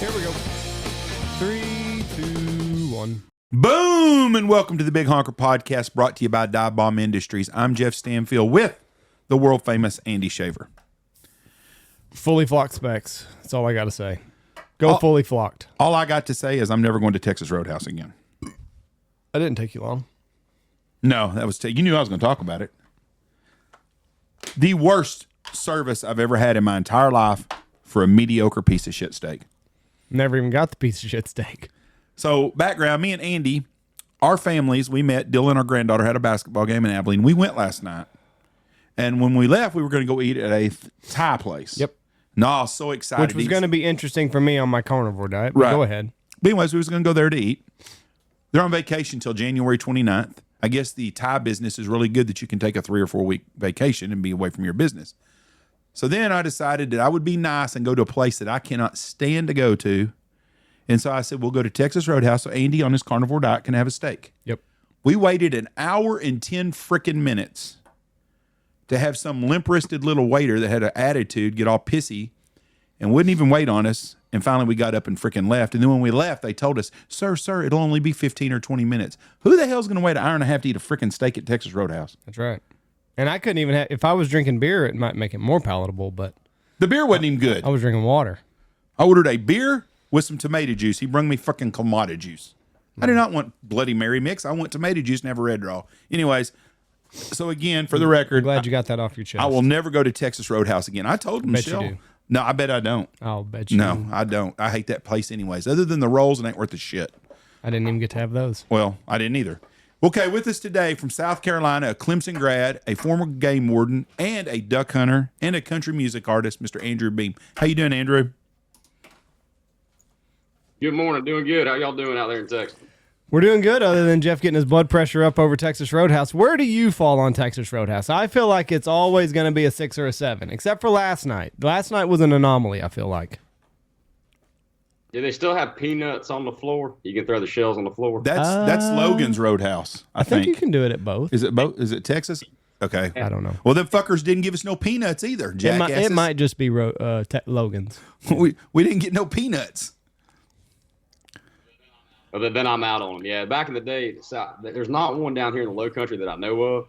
Here we go. 3, 2, 1. Boom! And welcome to the Big Honker Podcast, brought to you by Dive Bomb Industries. I'm Jeff Stanfield with the world famous Andy Shaver. Fully flocked specs. That's all I got to say. Go fully flocked. All I got to say is I'm never going to Texas Roadhouse again. That didn't take you long. No, that was you knew I was going to talk about it. The worst service I've ever had in my entire life for a mediocre piece of shit steak. Never even got the piece of shit steak. So, background, me and Andy, our families, we met. Dylan, our granddaughter, had a basketball game in Abilene. We went last night. And when we left, we were going to go eat at a Thai place. Yep. No, I was so excited. Which was going to be interesting for me on my carnivore diet. But Right. Go ahead. But anyways, we was going to go there to eat. They're on vacation until January 29th. I guess the Thai business is really good that you can take a 3 or 4 week vacation and be away from your business. So then I decided that I would be nice and go to a place that I cannot stand to go to. And so I said, we'll go to Texas Roadhouse so Andy on his carnivore diet can have a steak. Yep. We waited an hour and 10 freaking minutes to have some limp-wristed little waiter that had an attitude get all pissy and wouldn't even wait on us. And finally we got up and freaking left. And then when we left, they told us, sir, it'll only be 15 or 20 minutes. Who the hell's going to wait an hour and a half to eat a freaking steak at Texas Roadhouse? That's right. And I couldn't even have, if I was drinking beer, it might make it more palatable, but The beer wasn't even good. I was drinking water. I ordered a beer with some tomato juice. He brung me fucking Clamato juice. I do not want Bloody Mary mix. I want tomato juice and have a red draw. Anyways, so again, for the record, Glad you got that off your chest. I will never go to Texas Roadhouse again. I told Bet Michelle. you do. No, I bet I don't. I'll bet you No, do. I don't. I hate that place anyways. Other than the rolls, it ain't worth the shit. I didn't even get to have those. Well, I didn't either. Okay, with us today from South Carolina, a Clemson grad, a former game warden, and a duck hunter, and a country music artist, Mr. Andrew Beam. How you doing, Andrew? Good morning. Doing good. How y'all doing out there in Texas? We're doing good other than Jeff getting his blood pressure up over Texas Roadhouse. Where do you fall on Texas Roadhouse? I feel like it's always going to be a 6 or a 7, except for last night. Last night was an anomaly, I feel like. Do they still have peanuts on the floor? You can throw the shells on the floor. That's Logan's Roadhouse, I think think. you can do it at both. Is it both? Is it Texas? Okay. I don't know. Well, them fuckers didn't give us no peanuts either, jackasses. It might just be Logan's. we didn't get no peanuts. But then I'm out on them. Yeah, back in the day, there's not one down here in the Low Country that I know of.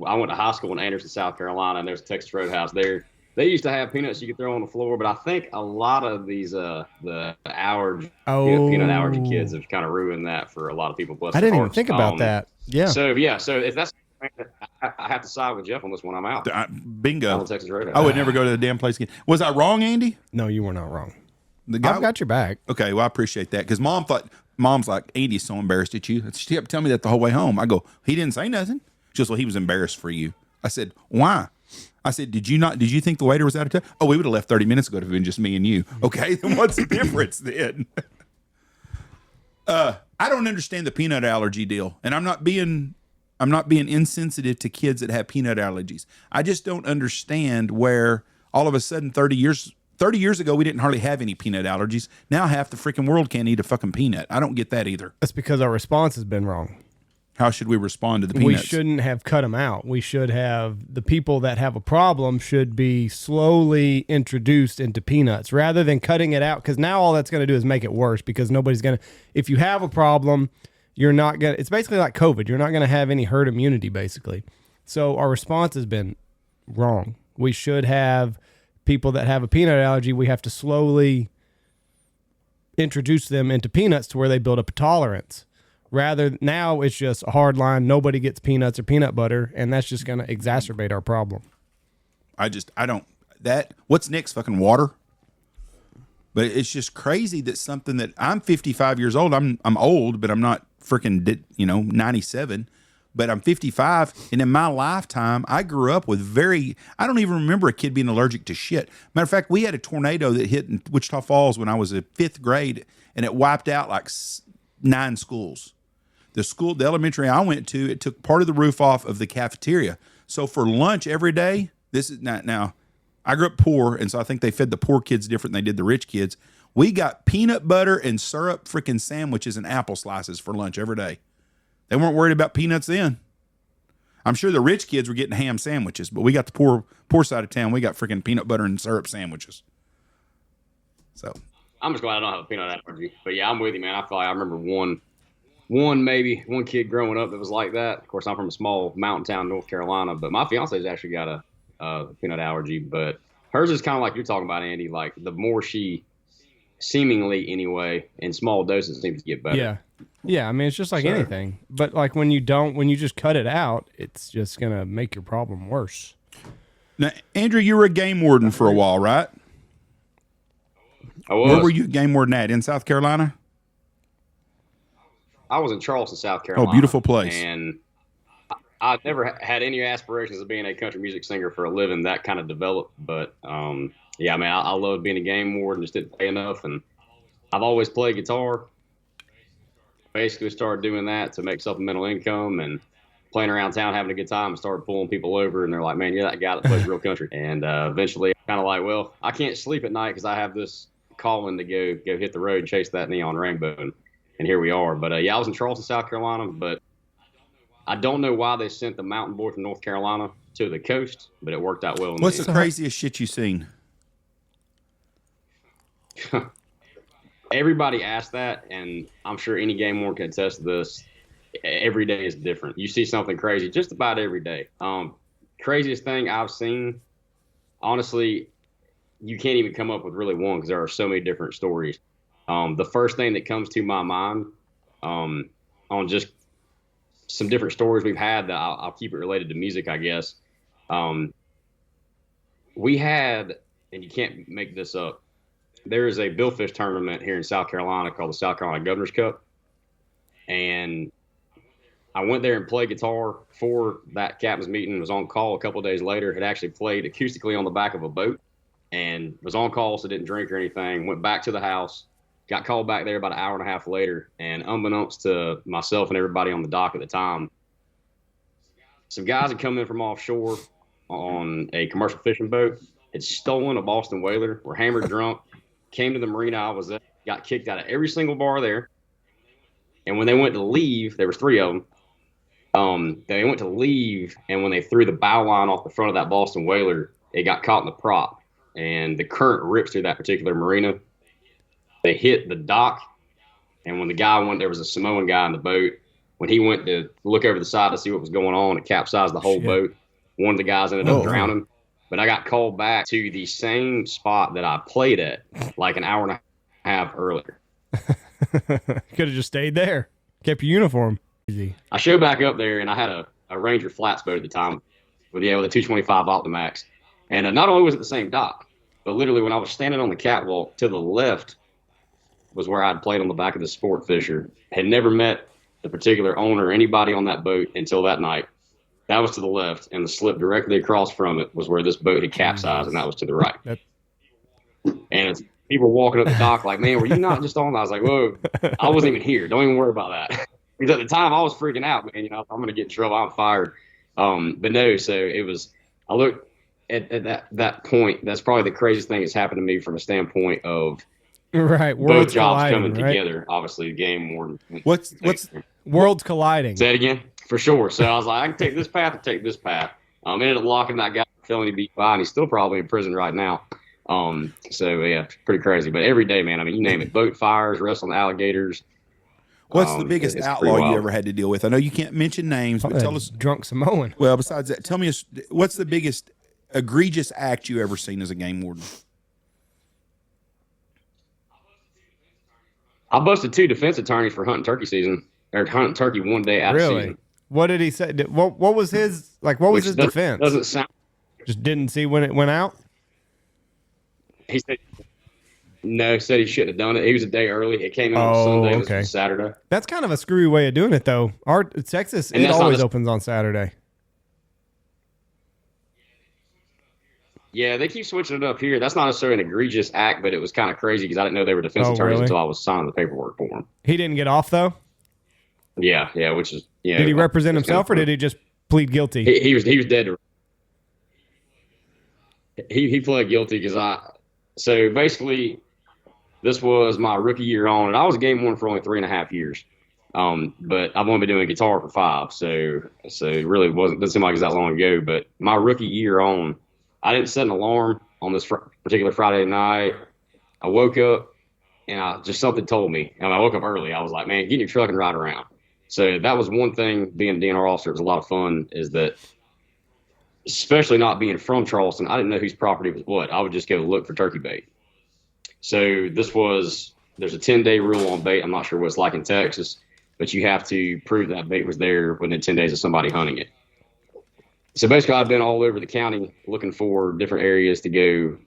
I went to high school in Anderson, South Carolina, and there's a Texas Roadhouse there. They used to have peanuts you could throw on the floor, but I think a lot of these the peanut allergy kids have kind of ruined that for a lot of people. I didn't even think about that. Yeah. So if that's, I have to side with Jeff on this one. I'm out. Bingo. On Texas Roadhouse. I would never go to the damn place again. Was I wrong, Andy? No, you were not wrong. The guy, I've got your back. Okay, well, I appreciate that because Mom's like, Andy's so embarrassed at you. She kept telling me that the whole way home. I go, he didn't say nothing. She goes, well, he was embarrassed for you. I said, why? I said, did you think the waiter was out of town? Oh, we would have left 30 minutes ago if it had been just me and you. Okay, then what's the difference then? I don't understand the peanut allergy deal. And I'm not being insensitive to kids that have peanut allergies. I just don't understand where all of a sudden 30 years ago, we didn't hardly have any peanut allergies. Now half the freaking world can't eat a fucking peanut. I don't get that either. That's because our response has been wrong. How should we respond to the peanuts? We shouldn't have cut them out. We should have, the people that have a problem should be slowly introduced into peanuts rather than cutting it out, because now all that's going to do is make it worse, because nobody's going to, if you have a problem, you're not going to, it's basically like COVID. You're not going to have any herd immunity, basically. So our response has been wrong. We should have people that have a peanut allergy, we have to slowly introduce them into peanuts to where they build up a tolerance. Rather, now it's just a hard line. Nobody gets peanuts or peanut butter, and that's just going to exacerbate our problem. What's next? Fucking water? But it's just crazy that something that I'm 55 years old. I'm old, but I'm not freaking, 97. but I'm 55, and in my lifetime, I grew up with I don't even remember a kid being allergic to shit. Matter of fact, we had a tornado that hit in Wichita Falls when I was in 5th grade, and it wiped out like 9 schools. The elementary I went to, it took part of the roof off of the cafeteria. So for lunch every day, this is not now. I grew up poor, and so I think they fed the poor kids different than they did the rich kids. We got peanut butter and syrup freaking sandwiches and apple slices for lunch every day. They weren't worried about peanuts then. I'm sure the rich kids were getting ham sandwiches, but we got the poor side of town. We got freaking peanut butter and syrup sandwiches. So I'm just glad I don't have a peanut allergy. But yeah, I'm with you, man. I feel like I remember one kid growing up that was like that. Of course, I'm from a small mountain town, North Carolina, but my fiance's actually got a peanut allergy. But hers is kind of like you're talking about, Andy. Like the more she, seemingly anyway, in small doses, seems to get better. Yeah. I mean, it's just like anything. But like when you just cut it out, it's just gonna make your problem worse. Now, Andrew, you were a game warden for a while, right? I was. Where were you a game warden at? In South Carolina? I was in Charleston, South Carolina. Oh, beautiful place. And I never had any aspirations of being a country music singer for a living. That kind of developed. But, yeah, man, I loved being a game warden. Just didn't pay enough. And I've always played guitar. Basically started doing that to make supplemental income and playing around town, having a good time, and started pulling people over. And they're like, man, you're that guy that plays real country. And eventually kind of like, well, I can't sleep at night because I have this calling to go hit the road and chase that neon rainbow. And here we are. But, yeah, I was in Charleston, South Carolina. But I don't know why they sent the mountain boy from North Carolina to the coast, but it worked out well. What's the craziest shit you've seen? Everybody asked that, and I'm sure any game warden can attest to this. Every day is different. You see something crazy just about every day. Craziest thing I've seen, honestly, you can't even come up with really one because there are so many different stories. The first thing that comes to my mind on just some different stories we've had that I'll keep it related to music, I guess. We had, and you can't make this up, there is a billfish tournament here in South Carolina called the South Carolina Governor's Cup. And I went there and played guitar for that captain's meeting, was on call a couple of days later, had actually played acoustically on the back of a boat and was on call, so didn't drink or anything, went back to the house, got called back there about an hour and a half later, and unbeknownst to myself and everybody on the dock at the time, some guys had come in from offshore on a commercial fishing boat, had stolen a Boston whaler, were hammered drunk, came to the marina I was at, got kicked out of every single bar there. And when they went to leave, there was 3 of them. They went to leave, and when they threw the bow line off the front of that Boston whaler, it got caught in the prop. And the current rips through that particular marina. They hit the dock, and when the guy went, there was a Samoan guy in the boat. When he went to look over the side to see what was going on, it capsized the whole boat. One of the guys ended up drowning. But I got called back to the same spot that I played at like an hour and a half earlier. Could have just stayed there. Kept your uniform. Easy. I showed back up there, and I had a Ranger flats boat at the time with a 225 Optimax. And not only was it the same dock, but literally when I was standing on the catwalk to the left was where I'd played on the back of the Sport Fisher. Had never met the particular owner or anybody on that boat until that night. That was to the left, and the slip directly across from it was where this boat had capsized, and that was to the right. And it's people were walking up the dock like, man, were you not just on? I was like, whoa, I wasn't even here. Don't even worry about that. Because at the time, I was freaking out, man. I'm going to get in trouble. I'm fired. But no, so it was, I looked at that point. That's probably the craziest thing that's happened to me from a standpoint of both jobs coming together. Obviously, the game warden. What's worlds colliding? Say it again. For sure. So I was like, I can take this path or take this path. Ended up locking that guy for felony DUI, and he's still probably in prison right now. So yeah, pretty crazy. But every day, man, I mean, you name it, boat fires, wrestling alligators. What's the biggest outlaw you ever had to deal with? I know you can't mention names, but tell us. Drunk Samoan. Well, besides that, tell me, what's the biggest egregious act you ever seen as a game warden? I busted 2 defense attorneys for hunting turkey season, or hunting turkey one day out of season. What did he say? What was his his defense? Doesn't sound. Just didn't see when it went out. He said No, said he shouldn't have done it. He was a day early. It came in on Oh, Sunday. okay. This was Saturday. That's kind of a screwy way of doing it, though. Texas, And it that's not always a- opens on Saturday. Yeah, they keep switching it up here. That's not necessarily an egregious act, but it was kind of crazy because I didn't know they were defense Oh, attorneys really? until I was signing the paperwork for them. He didn't get off, though? Yeah, which is Did he represent himself, or did he just plead guilty? He was dead to. He pled guilty because so basically this was my rookie year on, and I was a game warden for only 3.5 years. But I've only been doing guitar for 5, so it really doesn't seem like it's that long ago. But my rookie year on, I didn't set an alarm on this particular Friday night. I woke up and just something told me, and I woke up early. I was like, man, get in your truck and ride around. So that was one thing. Being a DNR officer, it was a lot of fun. Is that, especially not being from Charleston, I didn't know whose property was what. I would just go look for turkey bait. So there's a 10-day rule on bait. I'm not sure what it's like in Texas, but you have to prove that bait was there within 10 days of somebody hunting it. So basically, I've been all over the county looking for different areas to go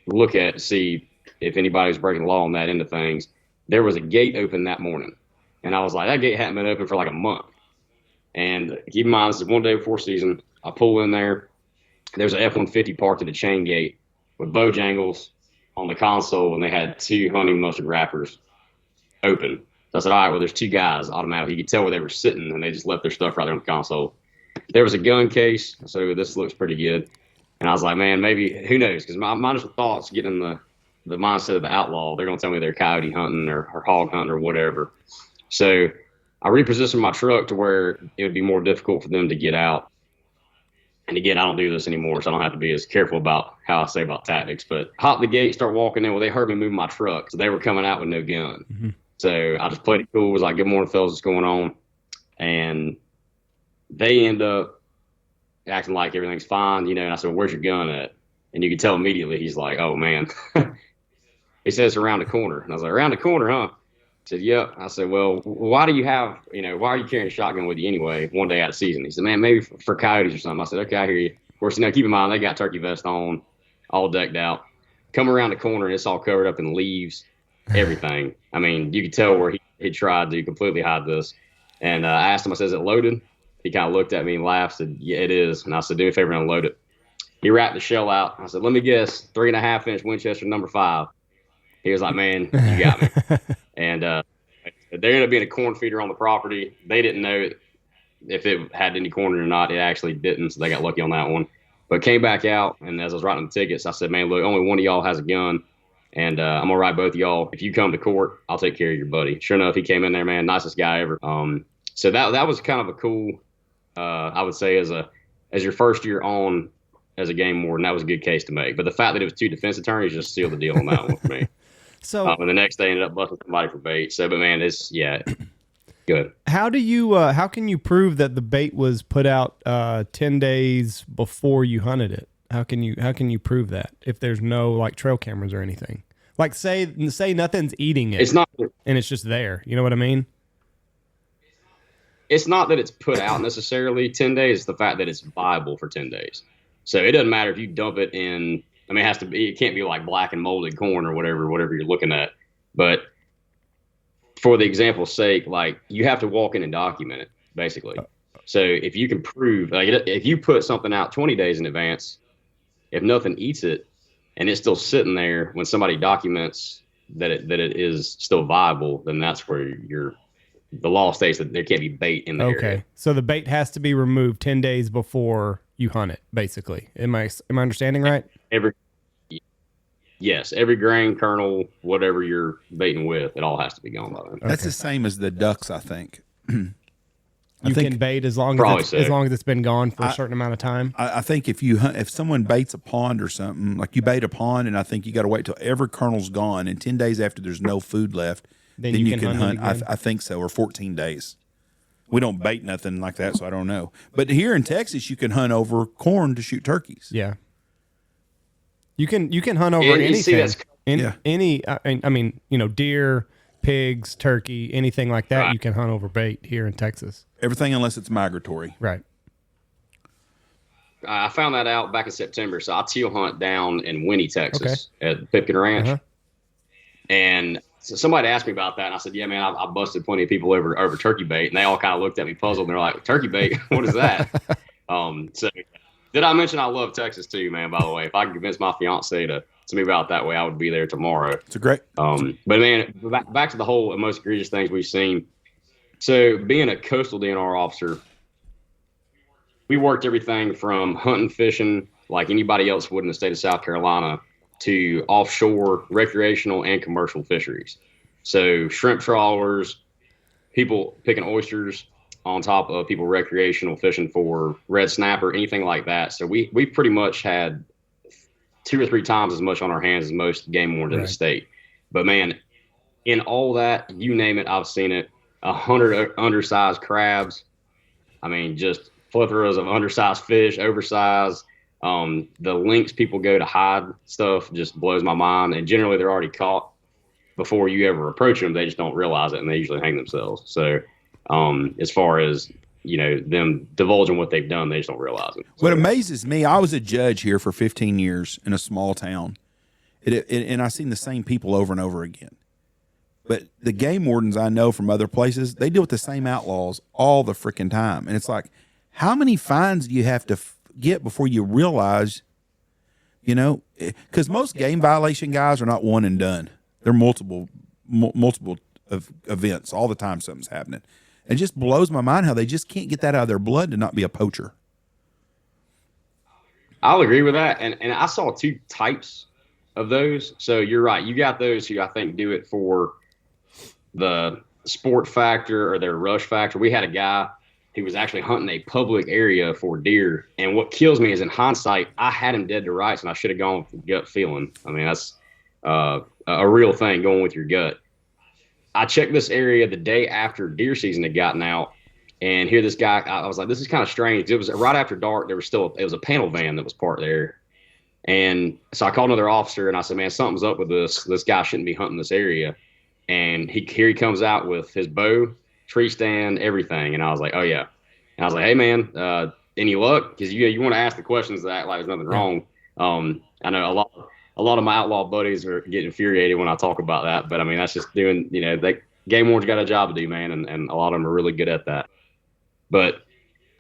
look at to see if anybody's breaking the law on that end of things. There was a gate open that morning, and I was like, that gate hadn't been open for like a month. And keep in mind, this is one day before season. I pull in there. There's an F-150 parked at the chain gate with Bojangles on the console, and they had 2 honey mustard wrappers open. So I said, all right, well, there's 2 guys automatically. You could tell where they were sitting, and they just left their stuff right there on the console. There was a gun case, so this looks pretty good. And I was like, man, maybe, who knows? Because my initial thoughts, getting in the mindset of the outlaw, they're going to tell me they're coyote hunting or hog hunting or whatever. So I repositioned my truck to where it would be more difficult for them to get out. And again, I don't do this anymore, so I don't have to be as careful about how I say about tactics. But hop the gate, start walking in. Well, they heard me moving my truck, so they were coming out with no gun. Mm-hmm. So I just played it cool. Was like, good morning, fellas, what's going on? And they end up acting like everything's fine, and I said, well, where's your gun at? And you could tell immediately he's like, oh, man. He says it's around the corner. And I was like, around the corner, huh? He said, yep. I said, well, why do you have, why are you carrying a shotgun with you anyway one day out of season? He said, man, maybe for coyotes or something. I said, okay, I hear you. Of course, keep in mind, they got turkey vest on, all decked out. Come around the corner, and it's all covered up in leaves, everything. I mean, you could tell where he tried to completely hide this. And I asked him, I said, is it loaded? He kind of looked at me and laughed, said, yeah, it is. And I said, do me a favor and unload it. He wrapped the shell out. I said, let me guess, 3.5-inch Winchester number 5. He was like, man, you got me. And there ended up being a corn feeder on the property. They didn't know if it had any corn or not. It actually didn't, so they got lucky on that one. But came back out, and as I was writing the tickets, I said, man, look, only one of y'all has a gun, and I'm going to write both of y'all. If you come to court, I'll take care of your buddy. Sure enough, he came in there, man, nicest guy ever. So that was kind of a cool, I would say, as your first year on as a game warden, that was a good case to make. But the fact that it was 2 defense attorneys just sealed the deal on that one for me. So, and the next day ended up busting somebody for bait. So, but man, good. How can you prove that the bait was put out 10 days before you hunted it? How can you prove that if there's no like trail cameras or anything? Like say nothing's eating it. It's not, and it's just there. You know what I mean? It's not that it's put out necessarily 10 days. It's the fact that it's viable for 10 days. So it doesn't matter if you dump it in. I mean, it can't be like black and molded corn or whatever you're looking at. But for the example's sake, like you have to walk in and document it, basically. So if you can prove, like if you put something out 20 days in advance, if nothing eats it and it's still sitting there when somebody documents that it is still viable, then that's where the law states that there can't be bait in the area. So the bait has to be removed 10 days before you hunt it, basically. Am I understanding right? Yes, every grain, kernel, whatever you're baiting with, it all has to be gone by then. That's the same as the ducks, I think. You can bait as long as it's been gone for a certain amount of time. I think if someone baits a pond or something, like you bait a pond, and I think you got to wait till every kernel's gone, and 10 days after there's no food left, then you can hunt. I think so, or 14 days. We don't bait nothing like that, so I don't know. But here in Texas, you can hunt over corn to shoot turkeys. Yeah. You can hunt over anything. I mean, deer, pigs, turkey, anything like that. Right. You can hunt over bait here in Texas. Everything unless it's migratory. Right. I found that out back in September. So I teal hunt down in Winnie, Texas at Pipkin Ranch. Uh-huh. And so somebody asked me about that. And I said, yeah, man, I busted plenty of people over turkey bait. And they all kind of looked at me puzzled. And they're like, turkey bait? What is that? So did I mention I love Texas too, man, by the way? If I can convince my fiance to move out that way, I would be there tomorrow. It's a great. But man, back to the whole most egregious things we've seen. So being a coastal DNR officer, we worked everything from hunting, fishing, like anybody else would in the state of South Carolina, to offshore recreational and commercial fisheries. So shrimp trawlers, people picking oysters on top of people recreational fishing for red snapper, anything like that. So we pretty much had 2 or 3 times as much on our hands as most game wardens in the state. But man, in all that, you name it, I've seen it. 100 undersized crabs. I mean, just plethoras of undersized fish, oversized. The lengths people go to hide stuff just blows my mind. And generally, they're already caught before you ever approach them. They just don't realize it, and they usually hang themselves. So, as far as them divulging what they've done, they just don't realize it. So, What amazes me, I was a judge here for 15 years in a small town, and I've seen the same people over and over again. But the game wardens I know from other places, they deal with the same outlaws all the freaking time. And it's like, how many fines do you have to get before you realize, because most game violation guys are not one and done. They're multiple of events all the time. Something's happening. It just blows my mind how they just can't get that out of their blood to not be a poacher. I'll agree with that. And I saw 2 types of those. So you're right. You got those who I think do it for the sport factor or their rush factor. We had a guy who was actually hunting a public area for deer. And what kills me is, in hindsight, I had him dead to rights, and I should have gone with gut feeling. I mean, that's a real thing, going with your gut. I checked this area the day after deer season had gotten out, and here this guy, I was like, this is kind of strange. It was right after dark. It was a panel van that was parked there. And so I called another officer, and I said, man, something's up with this. This guy shouldn't be hunting this area. And here he comes out with his bow, tree stand, everything. And I was like, oh, yeah. And I was like, hey, man, any luck? Because you want to ask the questions that act like there's nothing wrong. I know a lot of my outlaw buddies are getting infuriated when I talk about that. But, I mean, that's just doing, game wardens got a job to do, man. And a lot of them are really good at that. But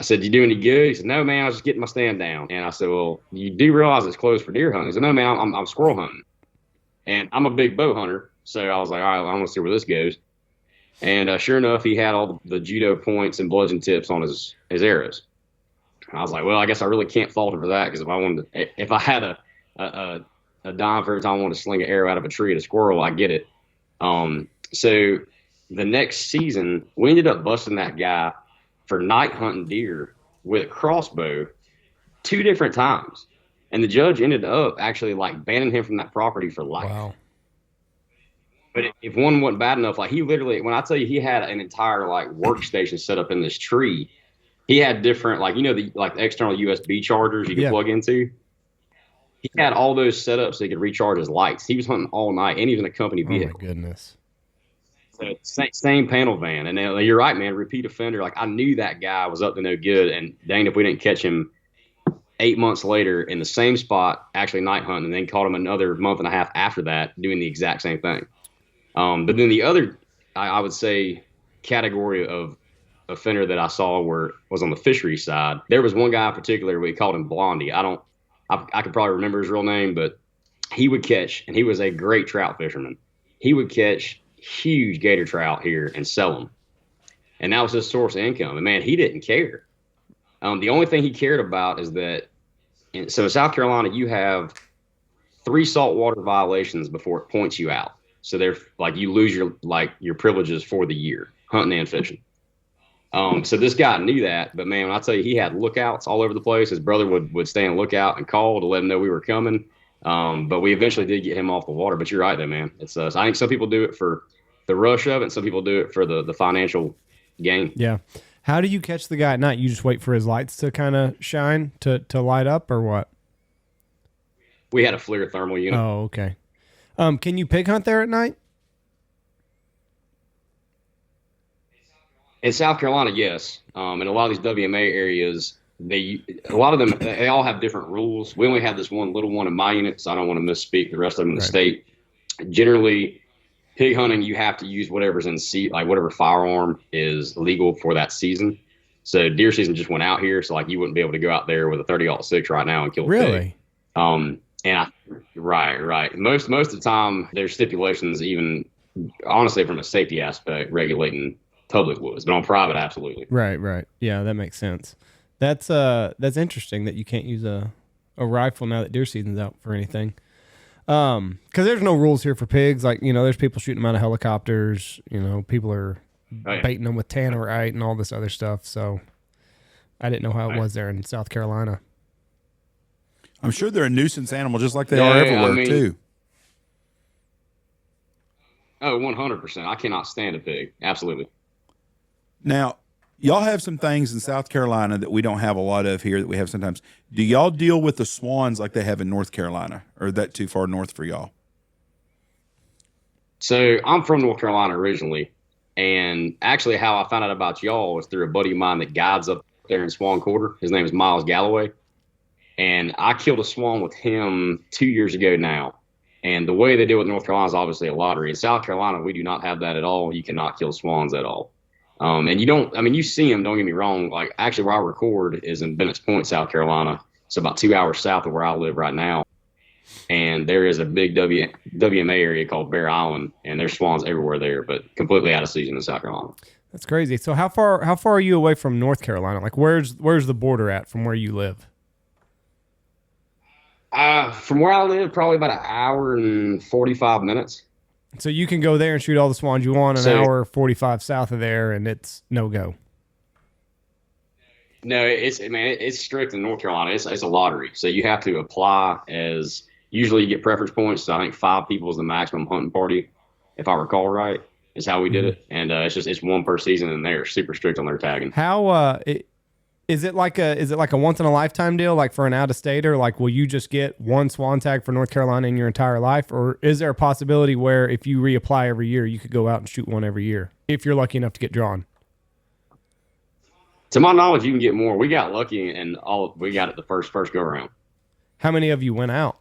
I said, you do any good? He said, no, man, I was just getting my stand down. And I said, well, you do realize it's closed for deer hunting? He said, no, man, I'm squirrel hunting. And I'm a big bow hunter. So I was like, all right, I want to see where this goes. And sure enough, he had all the judo points and bludgeon tips on his arrows. And I was like, well, I guess I really can't fault him for that, because if I had a dime for every time I wanted to sling an arrow out of a tree at a squirrel, I get it. So the next season, we ended up busting that guy for night hunting deer with a crossbow 2 different times. And the judge ended up actually banning him from that property for life. Wow. But if one wasn't bad enough, he literally, when I tell you he had an entire workstation set up in this tree, he had different, the external USB chargers you could plug into. He had all those set up so he could recharge his lights. He was hunting all night, and he was in a company vehicle. Oh my goodness. So same panel van. And then, you're right, man, repeat offender. I knew that guy was up to no good, and dang if we didn't catch him 8 months later in the same spot, actually night hunting, and then caught him another month and a half after that doing the exact same thing. But then the other, I would say, category of offender that I saw was on the fishery side. There was one guy in particular, we called him Blondie. I could probably remember his real name, but he would catch, and he was a great trout fisherman. He would catch huge gator trout here and sell them. And that was his source of income. And man, he didn't care. The only thing he cared about is that, so in South Carolina, you have 3 saltwater violations before it points you out. So they're you lose your privileges for the year, hunting and fishing. So this guy knew that, but man, when I tell you, he had lookouts all over the place. His brother would stay on lookout and call to let him know we were coming. But we eventually did get him off the water. But you're right there, man. It's I think some people do it for the rush of it, and some people do it for the financial gain. Yeah. How do you catch the guy at night? You just wait for his lights to kind of shine to light up, or what? We had a FLIR thermal unit. Oh, okay. Can you pig hunt there at night? In South Carolina, yes. In a lot of these WMA areas, a lot of them, they all have different rules. We only have this one little one in my unit, so I don't want to misspeak the rest of them in the state. Generally, pig hunting, you have to use whatever's in like whatever firearm is legal for that season. So deer season just went out here, so like you wouldn't be able to go out there with a 30-06 right now and kill a pig. Right. Most of the time, there's stipulations, even honestly from a safety aspect, regulating public woods, but on private, absolutely. Right. Yeah, that makes sense. That's interesting that you can't use a rifle now that deer season's out for anything. Because there's no rules here for pigs. Like, there's people shooting them out of helicopters. People are baiting them with tannerite and all this other stuff. So I didn't know how it was there in South Carolina. I'm sure they're a nuisance animal just like they are everywhere, too. Oh, 100%. I cannot stand a pig. Absolutely. Now, y'all have some things in South Carolina that we don't have a lot of here that we have sometimes. Do y'all deal with the swans like they have in North Carolina, or is that too far north for y'all? So I'm from North Carolina originally, and actually how I found out about y'all was through a buddy of mine that guides up there in Swan Quarter. His name is Miles Galloway, and I killed a swan with him 2 years ago now. And the way they deal with North Carolina is obviously a lottery. In South Carolina, we do not have that at all. You cannot kill swans at all. And you see them, don't get me wrong. Like, actually, where I record is in Bennett's Point, South Carolina. It's about 2 hours south of where I live right now. And there is a big WMA area called Bear Island, and there's swans everywhere there, but completely out of season in South Carolina. That's crazy. So how far are you away from North Carolina? Like, where's the border at from where you live? From where I live, probably about an hour and 45 minutes. So you can go there and shoot all the swans you want an hour 45 south of there, and it's no go. No, it's strict in North Carolina. It's a lottery, so you have to apply as usually you get preference points. So I think 5 people is the maximum hunting party, if I recall right. Is how we did it, and it's one per season, and they're super strict on their tagging. How is it like a once in a lifetime deal, like for an out of stater? Like, will you just get one swan tag for North Carolina in your entire life, or is there a possibility where if you reapply every year, you could go out and shoot one every year if you're lucky enough to get drawn? To my knowledge, you can get more. We got lucky, and we got it the first go around. How many of you went out?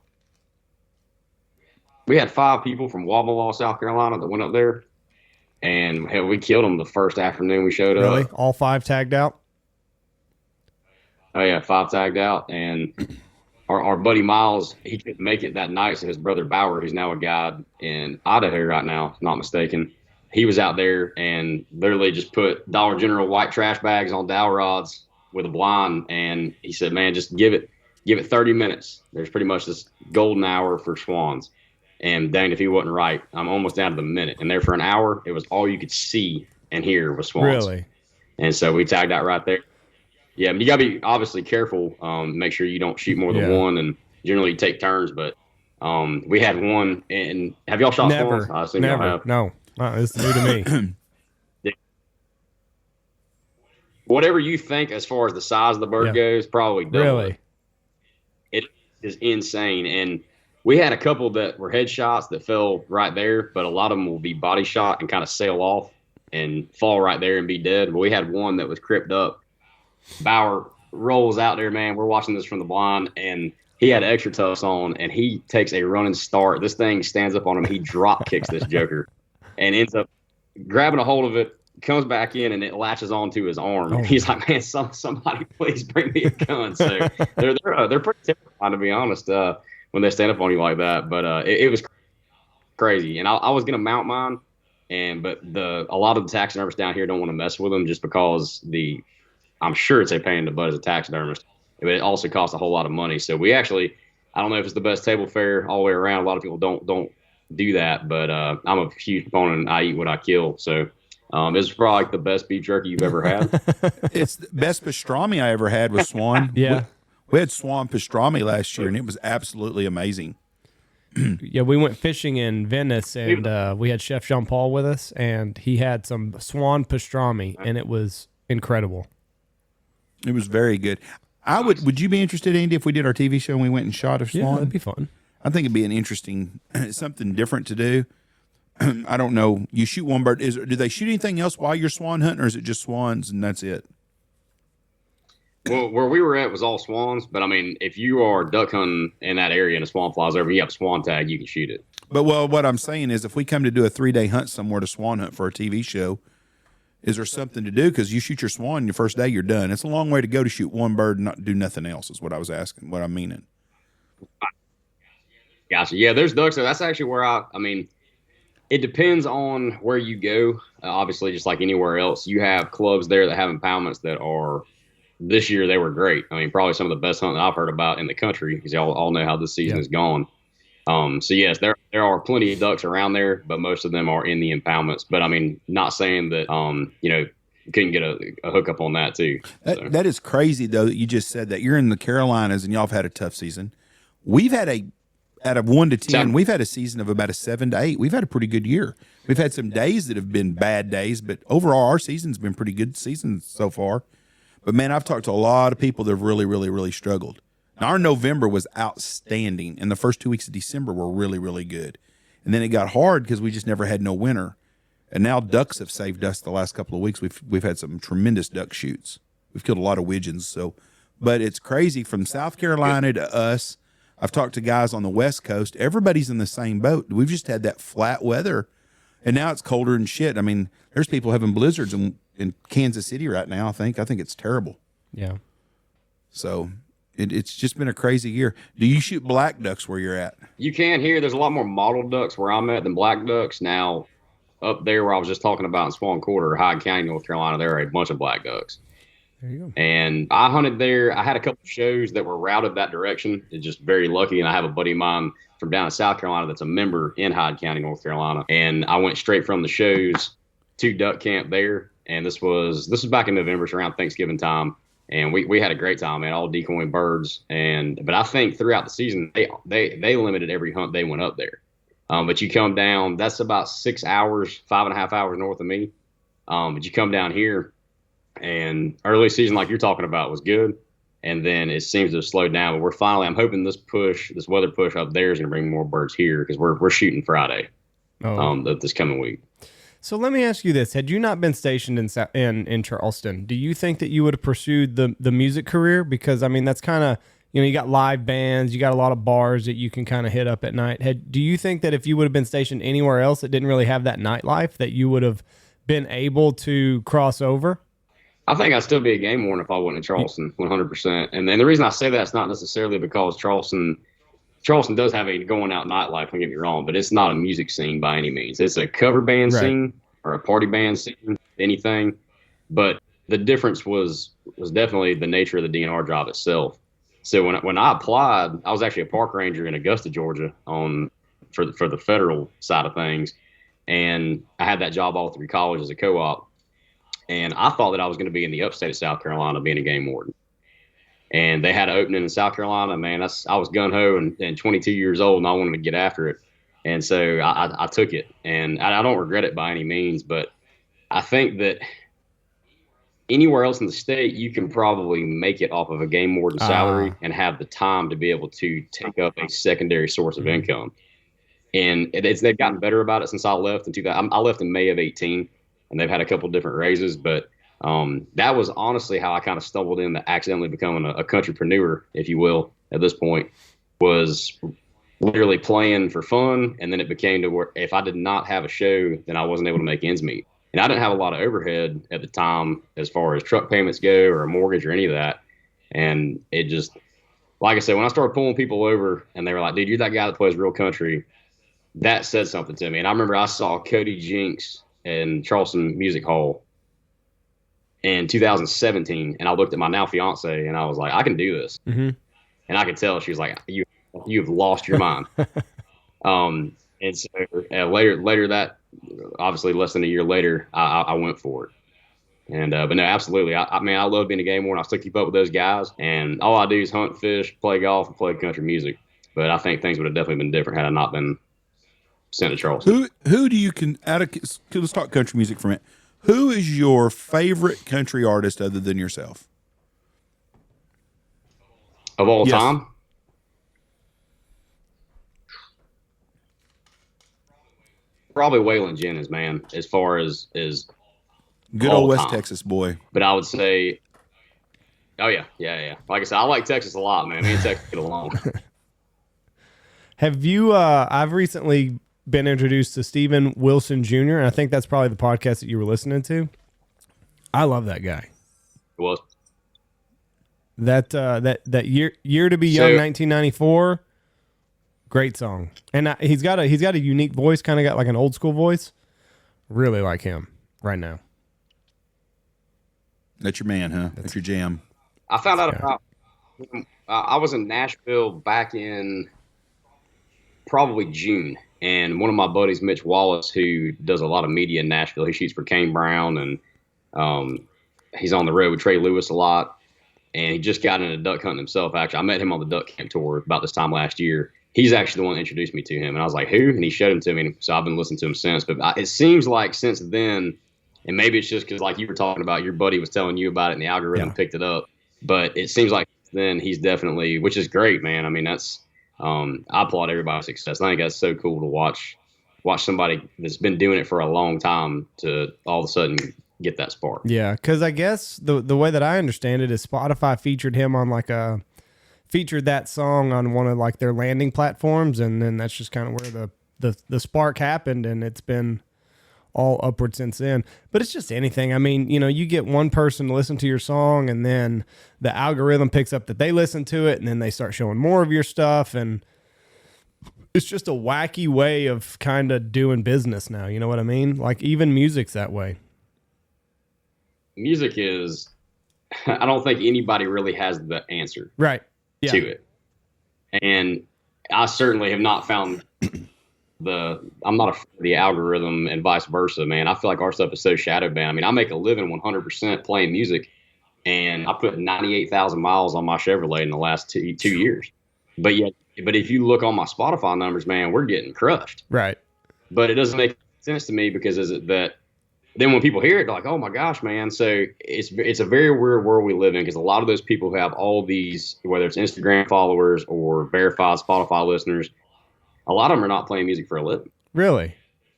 We had 5 people from Waballaw, South Carolina, that went up there, and hell, we killed them the first afternoon we showed up. Really? All 5 tagged out? Oh yeah, 5 tagged out, and our buddy Miles, he couldn't make it that night, so his brother Bauer, who's now a guide in Idaho right now, if not mistaken, he was out there and literally just put Dollar General white trash bags on dowel rods with a blind, and he said, "Man, just give it 30 minutes. There's pretty much this golden hour for swans." And dang, if he wasn't right, I'm almost down to the minute. And there for an hour, it was all you could see and hear was swans. Really? And so we tagged out right there. Yeah, but you gotta be obviously careful. Make sure you don't shoot more than one, and generally take turns. But we had one. And have y'all shot swans? I assume never. Y'all have. No, this is new to me. Whatever you think as far as the size of the bird goes, probably double. Really, it is insane. And we had a couple that were headshots that fell right there, but a lot of them will be body shot and kind of sail off and fall right there and be dead. But we had one that was cripped up. Bauer rolls out there, man. We're watching this from the blind, and he had extra tufts on, and he takes a running start. This thing stands up on him. He drop kicks this joker and ends up grabbing a hold of it, comes back in, and it latches onto his arm. Oh. He's like, "Man, somebody please bring me a gun." So they're pretty terrifying, to be honest, when they stand up on you like that. But it was crazy, and I was gonna mount mine, but a lot of the taxidermists down here don't want to mess with them just because I'm sure it's a pain in the butt as a taxidermist, but it also costs a whole lot of money. So we actually, I don't know if it's the best table fare all the way around. A lot of people don't do that, but I'm a huge proponent. I eat what I kill. So this is probably like the best beef jerky you've ever had. It's the best pastrami I ever had was swan. Yeah. We had Swan Pastrami last year, and it was absolutely amazing. Yeah, we went fishing in Venice, and we had Chef Jean-Paul with us, and he had some Swan Pastrami, and it was incredible. It was very good. Would you be interested, Andy, if we did our TV show and we went and shot a swan? Yeah, that'd be fun. I think it'd be an interesting, something different to do. I don't know. You shoot one bird. Do they shoot anything else while you're swan hunting, or is it just swans and that's it? Well, where we were at was all swans, but I mean, if you are duck hunting in that area and a swan flies over, you have a swan tag, you can shoot it. But what I'm saying is, if we come to do a 3-day hunt somewhere to swan hunt for a TV show, is there something to do? Because you shoot your swan your first day, you're done. It's a long way to go to shoot one bird and not do nothing else. Is what I was asking. What I'm meaning. Gotcha. Yeah, there's ducks there. That's actually where I mean, it depends on where you go. Obviously, just like anywhere else, you have clubs there that have impoundments that are. This year they were great. I mean, probably some of the best hunting I've heard about in the country, because y'all all know how this season is gone. So yes, there are plenty of ducks around there, but most of them are in the impoundments. But I mean, not saying that you know, you couldn't get a hookup on that too. That is crazy though that you just said that. You're in the Carolinas and y'all have had a tough season. We've had out of 1 to 10, we've had a season of about a 7 to 8. We've had a pretty good year. We've had some days that have been bad days, but overall our season's been pretty good season so far. But man, I've talked to a lot of people that have really, really, really struggled. Now, our November was outstanding, and the first 2 weeks of December were really, really good. And then it got hard because we just never had no winter. And now ducks have saved us the last couple of weeks. We've had some tremendous duck shoots. We've killed a lot of widgeons. So, but it's crazy from South Carolina to us. I've talked to guys on the West Coast. Everybody's in the same boat. We've just had that flat weather, and now it's colder than shit. I mean, there's people having blizzards in Kansas City right now. I think it's terrible. Yeah. So it's just been a crazy year. Do you shoot black ducks where you're at? You can here. There's a lot more mottled ducks where I'm at than black ducks. Now, up there where I was just talking about in Swan Quarter, Hyde County, North Carolina, there are a bunch of black ducks. There you go. And I hunted there. I had a couple of shows that were routed that direction. It's just very lucky. And I have a buddy of mine from down in South Carolina that's a member in Hyde County, North Carolina. And I went straight from the shows to duck camp there. And this was back in November, so around Thanksgiving time. And we had a great time, man, all decoying birds. But I think throughout the season, they limited every hunt they went up there. But you come down, that's about 6 hours, 5.5 hours north of me. But you come down here, and early season, like you're talking about, was good. And then it seems to have slowed down. But I'm hoping this weather push up there is going to bring more birds here, because we're shooting Friday this coming week. So let me ask you this. Had you not been stationed in Charleston, do you think that you would have pursued the music career? Because, I mean, that's kind of, you got live bands, you got a lot of bars that you can kind of hit up at night. Do you think that if you would have been stationed anywhere else that didn't really have that nightlife, that you would have been able to cross over? I think I'd still be a game warden if I wasn't in Charleston, 100%. And then the reason I say that is not necessarily because Charleston does have a going out nightlife, don't get me wrong, but it's not a music scene by any means. It's a cover band scene or a party band scene, anything. But the difference was definitely the nature of the DNR job itself. So when I applied, I was actually a park ranger in Augusta, Georgia, for the federal side of things, and I had that job all through college as a co-op. And I thought that I was going to be in the upstate of South Carolina being a game warden. And they had an opening in South Carolina. Man, I was gung-ho and 22 years old, and I wanted to get after it. And so I took it. And I don't regret it by any means, but I think that anywhere else in the state, you can probably make it off of a game warden salary and have the time to be able to take up a secondary source of income. And they've gotten better about it since I left in 2000. I left in May of 18. And they've had a couple different raises, but that was honestly how I kind of stumbled into accidentally becoming a countrypreneur, if you will, at this point, was literally playing for fun. And then it became to where if I did not have a show, then I wasn't able to make ends meet. And I didn't have a lot of overhead at the time as far as truck payments go or a mortgage or any of that. And it just, like I said, when I started pulling people over and they were like, dude, you're that guy that plays real country, that said something to me. And I remember I saw Cody Jinks in Charleston Music Hall in 2017, and I looked at my now fiance and I was like, I can do this. Mm-hmm. And I could tell she was like, you've lost your mind. And so later that, obviously less than a year later, I went for it. And but no, absolutely. I mean, I love being a game warden. I still keep up with those guys, and all I do is hunt, fish, play golf, and play country music. But I think things would have definitely been different had I not been sent to Charleston. Who do you let's talk country music for a minute. Who is your favorite country artist other than yourself? Of all time? Probably Waylon Jennings, man, as far as good old West Texas boy. But I would say Oh yeah. Like I said, I like Texas a lot, man. Me and Texas get along. Have you? I've recently been introduced to Steven Wilson Jr., and I think that's probably the podcast that you were listening to. I love that guy. It was that year to be young, 1994. Great song, and he's got a unique voice, kind of got like an old school voice. Really like him right now. That's your man, huh? That's your jam. I found out about him. I was in Nashville back in probably June, and one of my buddies, Mitch Wallace, who does a lot of media in Nashville, he shoots for Kane Brown, and he's on the road with Trey Lewis a lot, and he just got into duck hunting himself. Actually, I met him on the duck camp tour about this time last year. He's actually the one that introduced me to him, and I was like, who? And he showed him to me, and so I've been listening to him since. But it seems like since then, and maybe it's just because, like you were talking about, your buddy was telling you about it, and the algorithm picked it up. But it seems like then he's definitely, which is great, man. I mean, that's I applaud everybody's success. I think that's so cool to watch somebody that's been doing it for a long time to all of a sudden get that spark. Yeah, because I guess the way that I understand it is Spotify featured him on featured that song on one of like their landing platforms, and then that's just kind of where the spark happened, and it's been all upward since then. But it's just anything. I mean, you get one person to listen to your song, and then the algorithm picks up that they listen to it, and then they start showing more of your stuff, and it's just a wacky way of kind of doing business now. You know what I mean? Like even music's that way. Music is, I don't think anybody really has the answer to it. And I certainly have not found I'm not afraid of the algorithm and vice versa, man. I feel like our stuff is so shadow banned. I mean, I make a living 100% playing music, and I put 98,000 miles on my Chevrolet in the last two years. But if you look on my Spotify numbers, man, we're getting crushed. Right. But it doesn't make sense to me because then when people hear it, they're like, oh my gosh, man. So it's a very weird world we live in, because a lot of those people who have all these, whether it's Instagram followers or verified Spotify listeners, a lot of them are not playing music for a living. Really?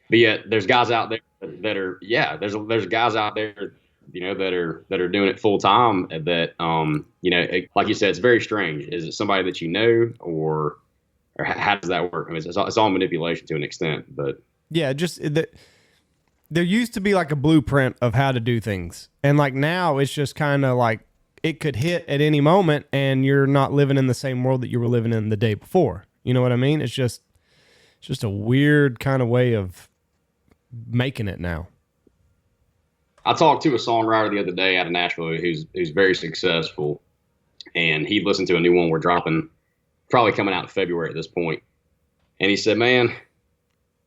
But yet there's guys out there that are, there's guys out there, that are doing it full time that, like you said, it's very strange. Is it somebody that you know, or how does that work? I mean, it's all manipulation to an extent, but yeah, just there used to be like a blueprint of how to do things. And like now it's just kind of like it could hit at any moment, and you're not living in the same world that you were living in the day before. You know what I mean? It's just a weird kind of way of making it now. I talked to a songwriter the other day out of Nashville who's very successful, and he listened to a new one we're dropping, probably coming out in February at this point. And he said, man,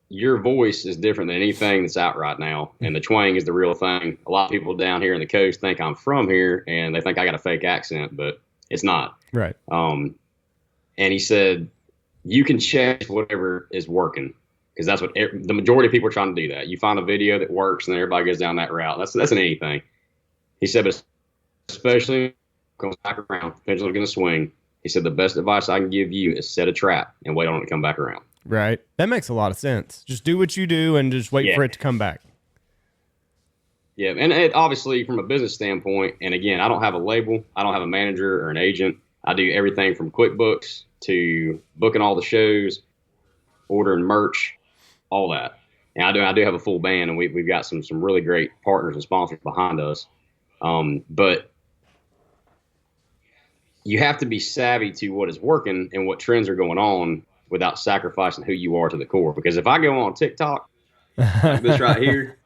your voice is different than anything that's out right now, and the twang is the real thing. A lot of people down here in the coast think I'm from here, and they think I got a fake accent, but it's not. Right. And he said, you can check whatever is working, because that's what the majority of people are trying to do. That you find a video that works, and then everybody goes down that route. That's in anything. He said, but especially comes back around, pendulum's going to swing. He said the best advice I can give you is set a trap and wait on it to come back around. Right. That makes a lot of sense. Just do what you do and just wait for it to come back. Yeah, and obviously from a business standpoint, and again, I don't have a label, I don't have a manager or an agent. I do everything from QuickBooks to booking all the shows, ordering merch, all that. And I do have a full band, and we've got some really great partners and sponsors behind us. But you have to be savvy to what is working and what trends are going on without sacrificing who you are to the core. Because if I go on TikTok, like this right here,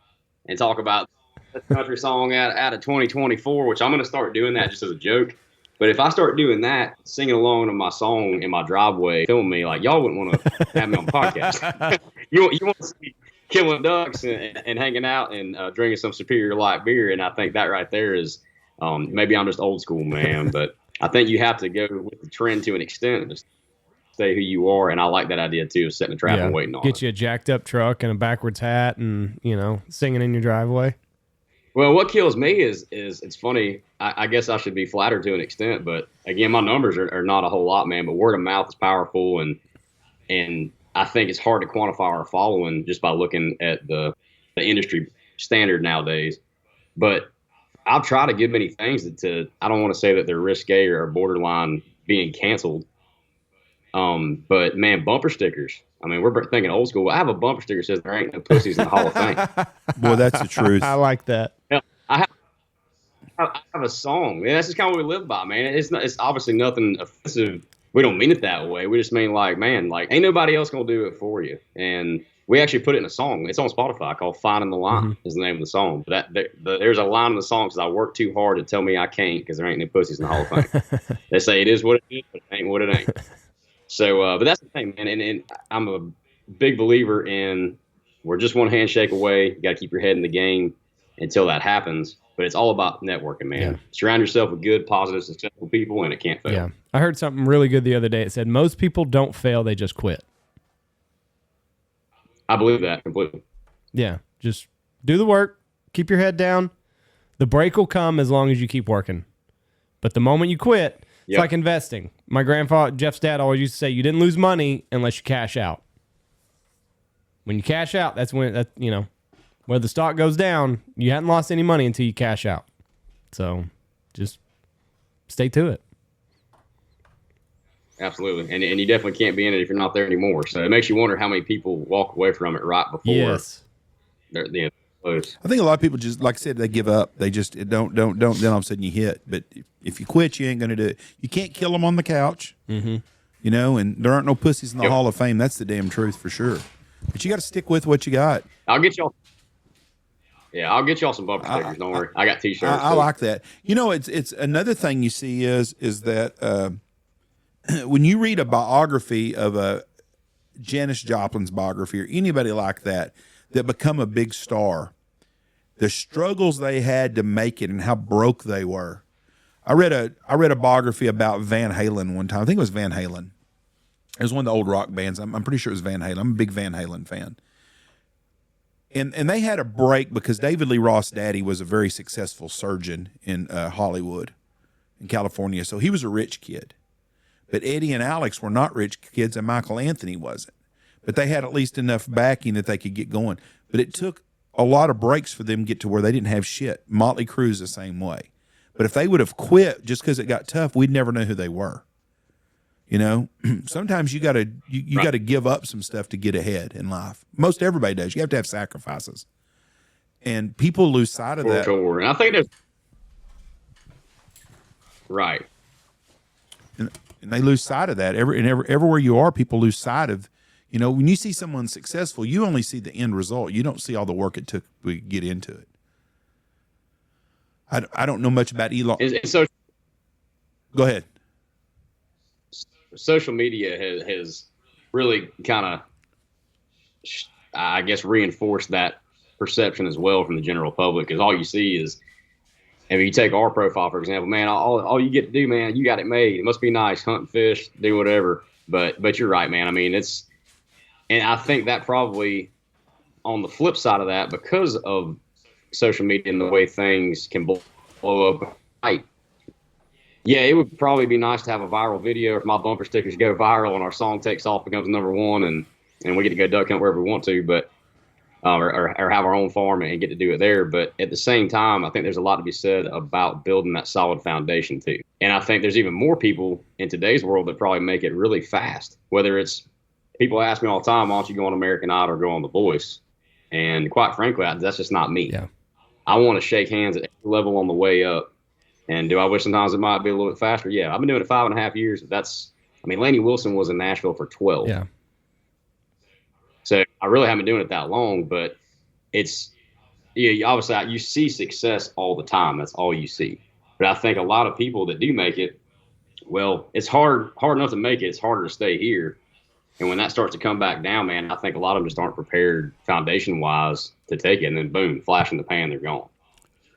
and talk about a country song out of 2024, which I'm going to start doing that just as a joke. But if I start doing that, singing along to my song in my driveway, filming me, like, y'all wouldn't want to have me on the podcast. You want to see killing ducks and hanging out and drinking some Superior Light beer. And I think that right there is, maybe I'm just old school, man, but I think you have to go with the trend to an extent and just stay who you are. And I like that idea too, of setting a trap and waiting on Get you a jacked up truck and a backwards hat and, singing in your driveway. Well, what kills me is it's funny. I guess I should be flattered to an extent, but again, my numbers are not a whole lot, man. But word of mouth is powerful, and I think it's hard to quantify our following just by looking at the industry standard nowadays. But I'll try to give many things I don't want to say that they're risque or borderline being canceled. But man, bumper stickers. I mean, we're thinking old school. I have a bumper sticker that says there ain't no pussies in the Hall of Fame. Boy, that's the truth. I like that. Hell, I have a song. Man, that's just kind of what we live by, man. It's obviously nothing offensive. We don't mean it that way. We just mean like, man, like ain't nobody else gonna do it for you. And we actually put it in a song. It's on Spotify called "Finding the Line" is the name of the song. But there's a line in the song because I work too hard to tell me I can't because there ain't no pussies in the Hall of Fame. They say it is what it is, but it ain't what it ain't. So, but that's the thing, man. And I'm a big believer in we're just one handshake away. You got to keep your head in the game until that happens. But it's all about networking, man. Yeah. Surround yourself with good, positive, successful people, and it can't fail. Yeah. I heard something really good the other day. It said, most people don't fail, they just quit. I believe that completely. Yeah. Just do the work, keep your head down. The break will come as long as you keep working. But the moment you quit, it's like investing. My grandfather, Jeff's dad, always used to say, you didn't lose money unless you cash out. When you cash out, that's when, where the stock goes down, you hadn't lost any money until you cash out. So just stay to it. Absolutely. And you definitely can't be in it if you're not there anymore. So it makes you wonder how many people walk away from it right before they're close. I think a lot of people just, like I said, they give up. They just don't. Then all of a sudden you hit. But if you quit, you ain't going to do it. You can't kill them on the couch, and there aren't no pussies in the Hall of Fame. That's the damn truth for sure. But you got to stick with what you got. I'll get y'all some bumper stickers. Don't worry. I got T-shirts. I like that. It's another thing you see is that when you read a biography of Janis Joplin's biography or anybody like that become a big star, the struggles they had to make it and how broke they were. I read a biography about Van Halen one time. I think it was Van Halen. It was one of the old rock bands. I'm pretty sure it was Van Halen. I'm a big Van Halen fan. And they had a break because David Lee Roth's daddy was a very successful surgeon in Hollywood, in California. So he was a rich kid. But Eddie and Alex were not rich kids, and Michael Anthony wasn't. But they had at least enough backing that they could get going. But it took a lot of breaks for them to get to where they didn't have shit. Motley Crue's the same way. But if they would have quit just because it got tough, we'd never know who they were. Sometimes you gotta give up some stuff to get ahead in life. Most everybody does. You have to have sacrifices, and people lose sight of that. Sure. And I think there's right, and they lose sight of that. Everywhere you are, people lose sight of. When you see someone successful, you only see the end result. You don't see all the work it took to get into it. I don't know much about Elon. So, go ahead. Social media has really kind of, I guess, reinforced that perception as well from the general public. Because all you see is, if you take our profile, for example, man, all you get to do, man, you got it made. It must be nice, hunt and fish, do whatever. But you're right, man. I mean, and I think that probably on the flip side of that, because of social media and the way things can blow up, right? Yeah, it would probably be nice to have a viral video if my bumper stickers go viral and our song takes off, becomes #1, and we get to go duck hunt wherever we want to, but or have our own farm and get to do it there. But at the same time, I think there's a lot to be said about building that solid foundation too. And I think there's even more people in today's world that probably make it really fast. Whether it's people ask me all the time, why don't you go on American Idol or go on The Voice? And quite frankly, that's just not me. Yeah. I want to shake hands at every level on the way up. And do I wish sometimes it might be a little bit faster? Yeah, I've been doing it 5.5 years. Lany Wilson was in Nashville for 12. Yeah. So I really haven't been doing it that long, but obviously you see success all the time. That's all you see. But I think a lot of people that do make it, well, it's hard enough to make it. It's harder to stay here. And when that starts to come back down, man, I think a lot of them just aren't prepared foundation-wise to take it. And then boom, flash in the pan, they're gone.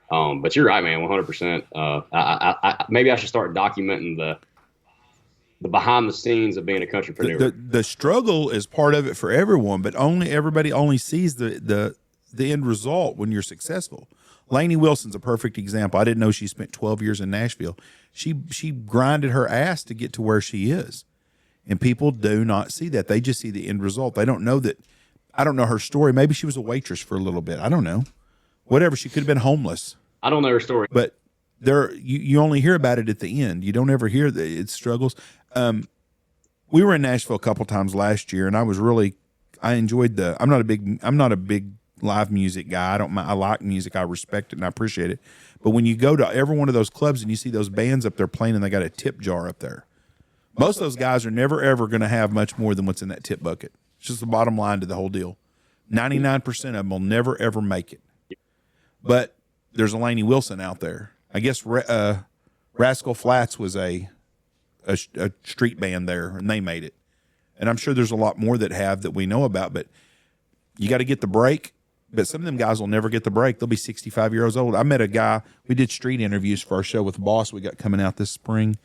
But you're right, man, 100%. Maybe I should start documenting the behind the scenes of being a countrypreneur. The struggle is part of it for everyone, but everybody only sees the end result when you're successful. Lany Wilson's a perfect example. I didn't know she spent 12 years in Nashville. She grinded her ass to get to where she is. And people do not see that. They just see the end result. They don't know that. I don't know her story. Maybe she was a waitress for a little bit. I don't know. Whatever. She could have been homeless. I don't know her story. But you only hear about it at the end. You don't ever hear its struggles. We were in Nashville a couple times last year, and I enjoyed I'm not a big live music guy. I like music. I respect it and I appreciate it. But when you go to every one of those clubs and you see those bands up there playing and they got a tip jar up there, most of those guys are never ever going to have much more than what's in that tip bucket. It's just the bottom line to the whole deal. 99% of them will never ever make it. But there's a Lany Wilson out there. I guess Rascal Flatts was a street band there, and they made it. And I'm sure there's a lot more that we know about, but you got to get the break. But some of them guys will never get the break. They'll be 65 years old. I met a guy. We did street interviews for our show with the Boss we got coming out this spring,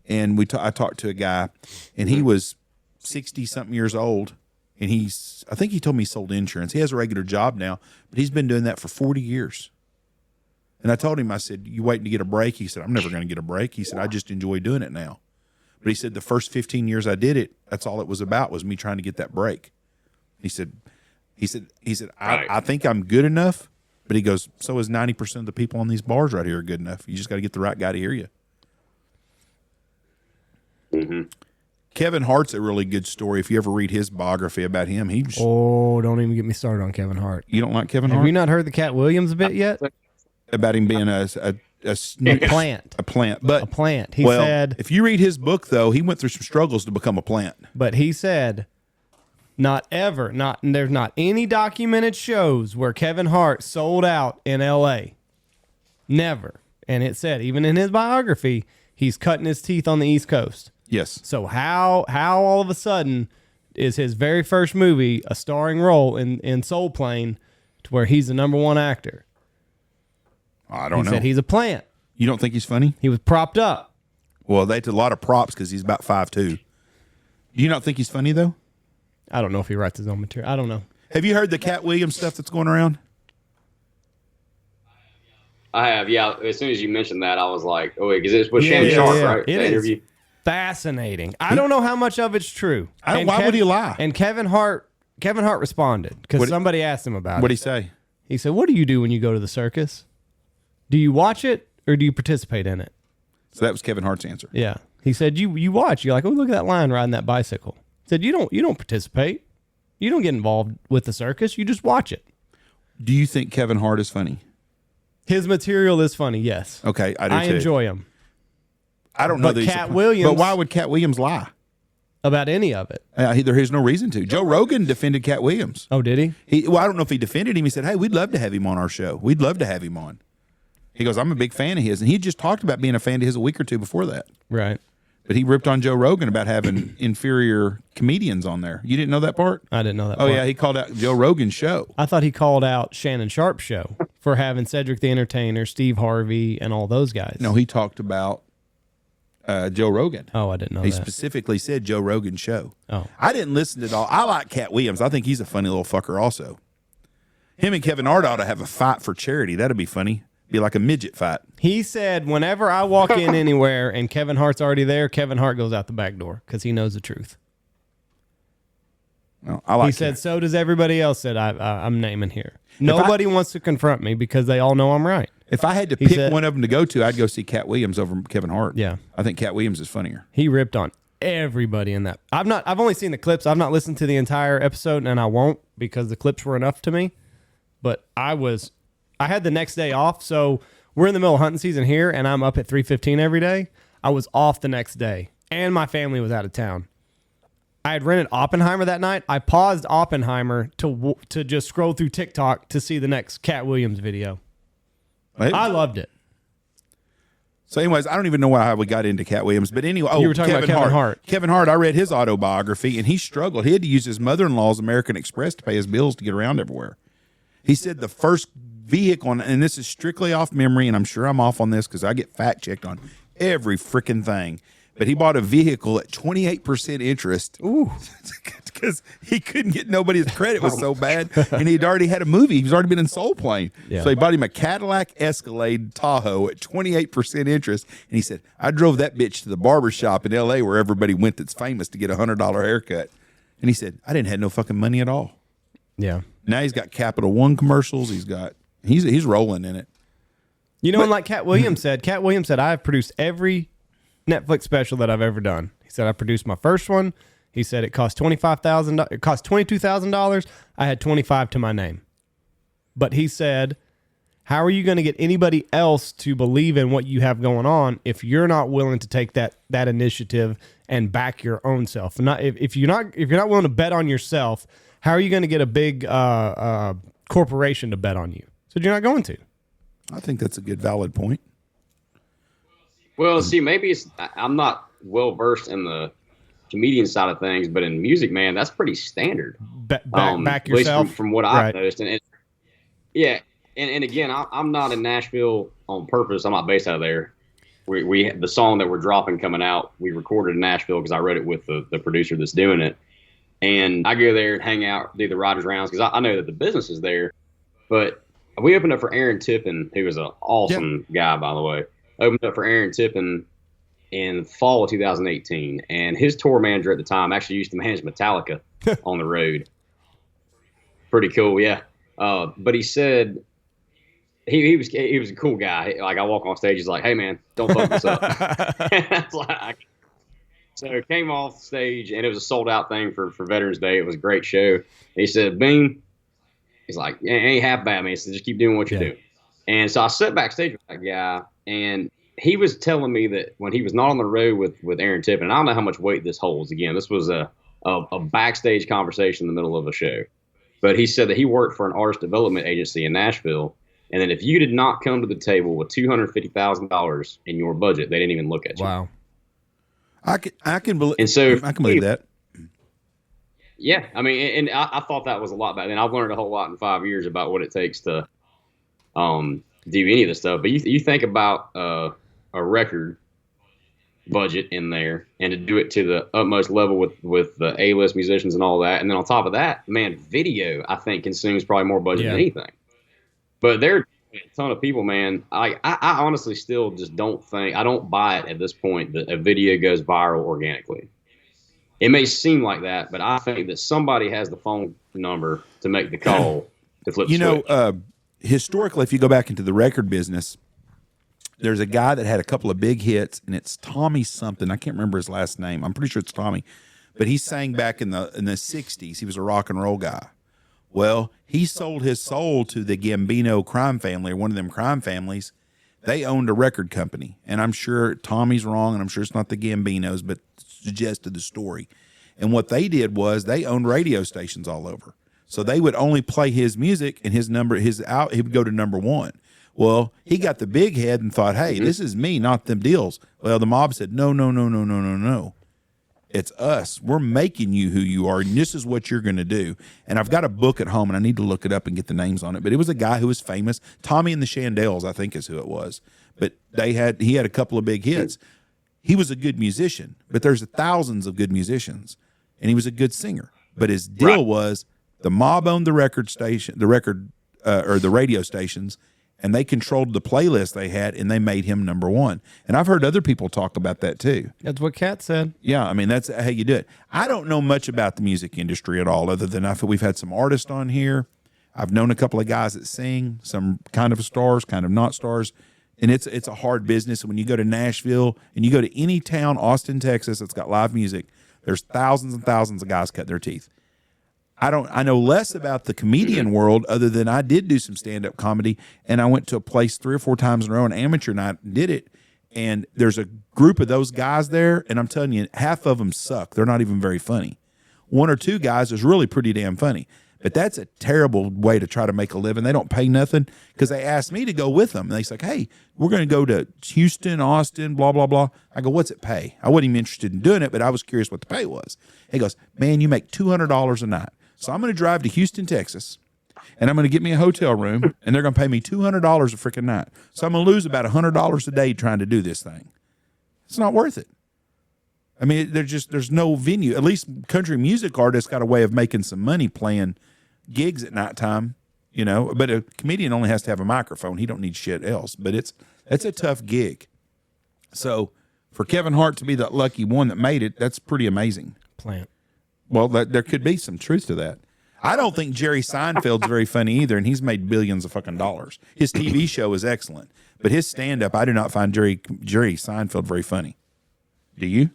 and I talked to a guy, and he was 60-something years old, and I think he told me he sold insurance. He has a regular job now, but he's been doing that for 40 years. And I told him, I said, "You waiting to get a break?" He said, "I'm never going to get a break." He said, "I just enjoy doing it now." But he said the first 15 years I did it, that's all it was about, was me trying to get that break. He said, I think I'm good enough, but he goes, so is 90% of the people on these bars right here are good enough. You just got to get the right guy to hear you. Mm-hmm. Kevin Hart's a really good story. If you ever read his biography about him, don't even get me started on Kevin Hart. You don't like Kevin Hart? Have you not heard the Cat Williams bit yet? About him being a plant. A plant. But a plant. He said, if you read his book, though, he went through some struggles to become a plant. But he said, there's not any documented shows where Kevin Hart sold out in L.A. Never. And it said, even in his biography, he's cutting his teeth on the East Coast. Yes. So how all of a sudden is his very first movie a starring role in Soul Plane to where he's the number 1 actor? I don't know. He said he's a plant. You don't think he's funny? He was propped up. Well, they did a lot of props because he's about 5'2". Do you not think he's funny, though? I don't know if he writes his own material. I don't know. Have you heard the Cat Williams stuff that's going around? I have, yeah. As soon as you mentioned that, I was like, oh, wait, because it's with Shannon Sharp, right? It the is interview. Fascinating. I don't know how much of it's true. Why would he lie? And Kevin Hart responded because somebody asked him about it. What'd he say? He said, "What do you do when you go to the circus? Do you watch it or do you participate in it?" So that was Kevin Hart's answer. Yeah. He said, you watch. You're like, oh, look at that lion riding that bicycle. He said, you don't participate. You don't get involved with the circus. You just watch it. Do you think Kevin Hart is funny? His material is funny, yes. Okay, I do too. I enjoy him. I don't know But that Cat Williams. But why would Cat Williams lie? About any of it. There is no reason to. Joe Rogan defended Cat Williams. Oh, did he? Well, I don't know if he defended him. He said, hey, we'd love to have him on our show. We'd love to have him on. He goes, I'm a big fan of his. And he just talked about being a fan of his a week or two before that. Right. But he ripped on Joe Rogan about having inferior comedians on there. You didn't know that part? I didn't know that part. part. Yeah, he called out Joe Rogan's show. I thought he called out Shannon Sharp's show for having Cedric the Entertainer, Steve Harvey, and all those guys. No, he talked about Joe Rogan. Oh, I didn't know He that. specifically said Joe Rogan's show. Oh. I didn't listen to it all. I like Cat Williams. I think he's a funny little fucker also. Him and Kevin Hart ought to have a fight for charity. That'd be funny. Be like a midget fight. He said, whenever I walk in anywhere and Kevin Hart's already there, Kevin Hart goes out the back door because he knows the truth. Well, I like he said, so does everybody else that I'm naming here. Nobody wants to confront me because they all know I'm right. If I had to pick one of them to go to, I'd go see Cat Williams over Kevin Hart. Yeah. I think Cat Williams is funnier. He ripped on everybody in that. I've only seen the clips. I've not listened to the entire episode, and I won't because the clips were enough to me. But I had the next day off, so we're in the middle of hunting season here, and I'm up at 3:15 every day. I was off the next day, and my family was out of town. I had rented Oppenheimer that night. I paused Oppenheimer to just scroll through TikTok to see the next Cat Williams video. I loved it. So, anyways, I don't even know how we got into Cat Williams, but anyway, you were talking about Kevin Hart. Kevin Hart, I read his autobiography, and he struggled. He had to use his mother-in-law's American Express to pay his bills to get around everywhere. He said the first vehicle, and this is strictly off memory, and I'm sure I'm off on this because I get fact-checked on every freaking thing, but he bought a vehicle at 28% interest. Ooh. Because he couldn't get nobody's credit was so bad, and he'd already had a movie. He's already been in Soul Plane. Yeah. So he bought him a Cadillac Escalade Tahoe at 28% interest, and he said, I drove that bitch to the barber shop in L.A. where everybody went that's famous to get a $100 haircut. And he said, I didn't have no fucking money at all. Yeah. Now he's got Capital One commercials. He's rolling in it. You know, and like Cat Williams said, I've produced every Netflix special that I've ever done. He said I produced my first one. He said it cost $25,000. It cost $22,000. I had 25 to my name. But he said, how are you going to get anybody else to believe in what you have going on if you're not willing to take that initiative and back your own self? If you're not willing to bet on yourself, how are you going to get a big corporation to bet on you? So you're not going to. I think that's a good, valid point. Well, see, maybe I'm not well versed in the comedian side of things, but in music, man, that's pretty standard. Back yourself, at least from what I've noticed, and yeah. And again, I'm not in Nashville on purpose. I'm not based out of there. We the song that we're dropping coming out, we recorded in Nashville because I wrote it with the producer that's doing it. And I go there and hang out, do the writers' rounds because I know that the business is there. But we opened up for Aaron Tippin, who was an awesome guy, by the way. Opened up for Aaron Tippin in fall of 2018. And his tour manager at the time actually used to manage Metallica on the road. Pretty cool, yeah. But he said... He was a cool guy. Like I walk on stage, he's like, "Hey man, don't fuck this up." So it came off stage, and it was a sold out thing for Veterans Day. It was a great show. And he said, "Bean," he's like, "It ain't half bad, man." He said, "Just keep doing what you're doing." And so I sat backstage with that guy, and he was telling me that when he was not on the road with Aaron Tippin, and I don't know how much weight this holds. Again, this was a backstage conversation in the middle of a show, but he said that he worked for an artist development agency in Nashville. And then if you did not come to the table with $250,000 in your budget, they didn't even look at you. Wow. I can believe. And so I can believe that. Yeah, I mean, and I thought that was a lot back then. I've learned a whole lot in 5 years about what it takes to do any of this stuff. But you think about a record budget in there, and to do it to the utmost level with the A-list musicians and all that, and then on top of that, man, video I think consumes probably more budget than anything. But there are a ton of people, man. I honestly still just don't buy it at this point that a video goes viral organically. It may seem like that, but I think that somebody has the phone number to make the call to flip the switch. Historically, if you go back into the record business, there's a guy that had a couple of big hits, and it's Tommy something. I can't remember his last name. I'm pretty sure it's Tommy. But he sang back in the 60s. He was a rock and roll guy. Well, he sold his soul to the Gambino crime family, or one of them crime families. They owned a record company. And I'm sure Tommy's wrong, and I'm sure it's not the Gambinos, but suggested the story. And what they did was they owned radio stations all over. So they would only play his music, and he would go to number one. Well, he got the big head and thought, hey, this is me, not them deals. Well, the mob said, no. It's us. We're making you who you are, and this is what you're going to do. And I've got a book at home, and I need to look it up and get the names on it. But it was a guy who was famous. Tommy and the Shandells, I think, is who it was. But he had a couple of big hits. He was a good musician, but there's thousands of good musicians, and he was a good singer. But his deal was the mob owned the record station, or the radio stations, and they controlled the playlist they had, and they made him number one. And I've heard other people talk about that too. That's what Kat said. Yeah, I mean, that's how you do it. I don't know much about the music industry at all, other than we've had some artists on here. I've known a couple of guys that sing, some kind of stars, kind of not stars. And it's a hard business. And when you go to Nashville and you go to any town, Austin, Texas, that's got live music, there's thousands and thousands of guys cut their teeth. I know less about the comedian world, other than I did do some stand-up comedy, and I went to a place 3 or 4 times in a row, an amateur night, and did it. And there's a group of those guys there, and I'm telling you, half of them suck. They're not even very funny. 1 or 2 guys is really pretty damn funny. But that's a terrible way to try to make a living. They don't pay nothing, because they asked me to go with them. And they said, hey, we're going to go to Houston, Austin, blah, blah, blah. I go, what's it pay? I wasn't even interested in doing it, but I was curious what the pay was. He goes, man, you make $200 a night. So I'm going to drive to Houston, Texas, and I'm going to get me a hotel room, and they're going to pay me $200 a freaking night. So I'm going to lose about $100 a day trying to do this thing. It's not worth it. I mean, there's no venue. At least country music artists got a way of making some money playing gigs at nighttime, but a comedian only has to have a microphone. He don't need shit else, but it's a tough gig. So for Kevin Hart to be the lucky one that made it, that's pretty amazing. Plant. Well, there could be some truth to that. I don't think Jerry Seinfeld's very funny either, and he's made billions of fucking dollars. His TV show is excellent. But his stand-up, I do not find Jerry Seinfeld very funny. Do you?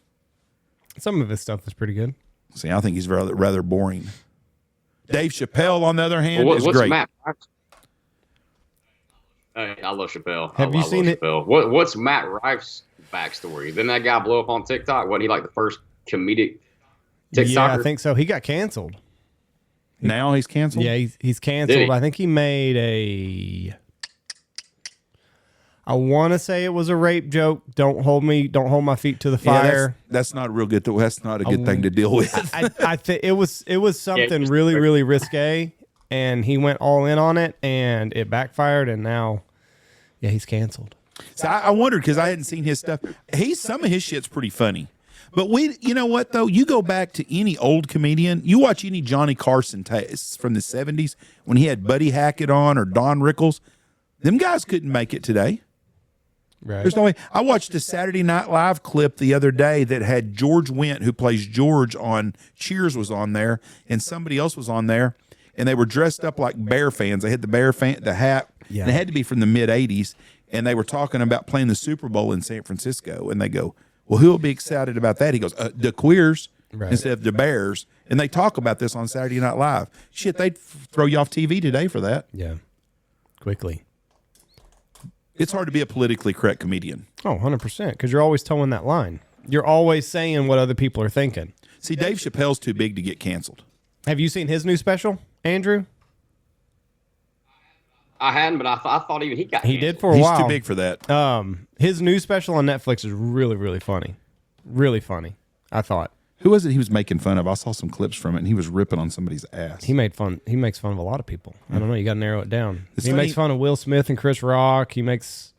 Some of his stuff is pretty good. See, I think he's rather boring. Dave Chappelle, on the other hand, is what's great. Matt? I love Chappelle. Have you seen it? Chappelle. What's Matt Rife's backstory? Didn't that guy blow up on TikTok? Wasn't he like the first comedic TikToker? Yeah, I think so. He got canceled. Now he's canceled? Yeah, he's canceled. I think he made I want to say it was a rape joke. Don't hold my feet to the fire. Yeah, that's not real good. That's not a good thing to deal with. I think it was something really, really risque, and he went all in on it, and it backfired, and now, he's canceled. So I wondered because I hadn't seen his stuff. Some of his shit's pretty funny. But you know what though? You go back to any old comedian, you watch any Johnny Carson from the 70s when he had Buddy Hackett on or Don Rickles, them guys couldn't make it today. Right. There's no way. I watched a Saturday Night Live clip the other day that had George Wendt, who plays George on Cheers, was on there, and somebody else was on there, and they were dressed up like Bear fans. They had the hat, and it had to be from the mid 80s, and they were talking about playing the Super Bowl in San Francisco, and they go, well, who will be excited about that? He goes, the Queers instead of the Bears, and they talk about this on Saturday Night Live. Shit, they'd throw you off TV today for that. Yeah, quickly. It's hard to be a politically correct comedian. Oh, 100%, because you're always towing that line. You're always saying what other people are thinking. See, Dave Chappelle's too big to get canceled. Have you seen his new special, Andrew? I hadn't, but I thought even he got canceled. He did for a while. He's too big for that. His new special on Netflix is really, really funny. Really funny, I thought. Who was it he was making fun of? I saw some clips from it, and he was ripping on somebody's ass. He makes fun of a lot of people. I don't know. You got to narrow it down. He makes fun of Will Smith and Chris Rock. There's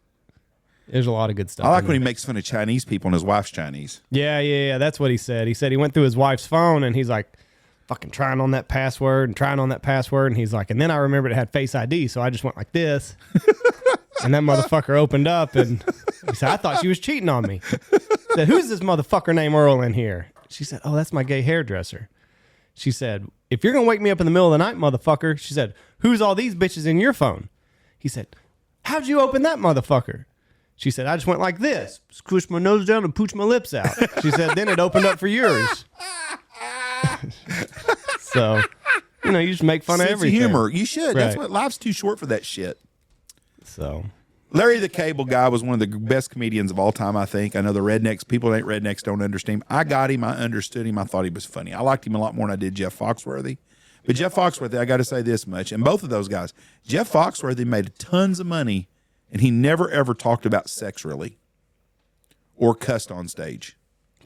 a lot of good stuff. I like when he makes fun of Chinese people and his wife's Chinese. Yeah. That's what he said. He said he went through his wife's phone, and he's like, fucking trying on that password. And he's like, and then I remembered it had Face ID, so I just went like this. And that motherfucker opened up, and he said, I thought she was cheating on me. I said, who's this motherfucker named Earl in here? She said, oh, that's my gay hairdresser. She said, if you're going to wake me up in the middle of the night, motherfucker, she said, who's all these bitches in your phone? He said, how'd you open that motherfucker? She said, I just went like this, squish my nose down and pooch my lips out. She said, then it opened up for yours. So, you just make fun of everything. Humor. You should. Right. That's what life's too short for that shit. So, Larry the Cable Guy was one of the best comedians of all time, I think. I know the rednecks, people that ain't rednecks don't understand him. I got him. I understood him. I thought he was funny. I liked him a lot more than I did Jeff Foxworthy. But Jeff Foxworthy, I got to say this much, and both of those guys, Jeff Foxworthy made tons of money, and he never, ever talked about sex, really, or cussed on stage.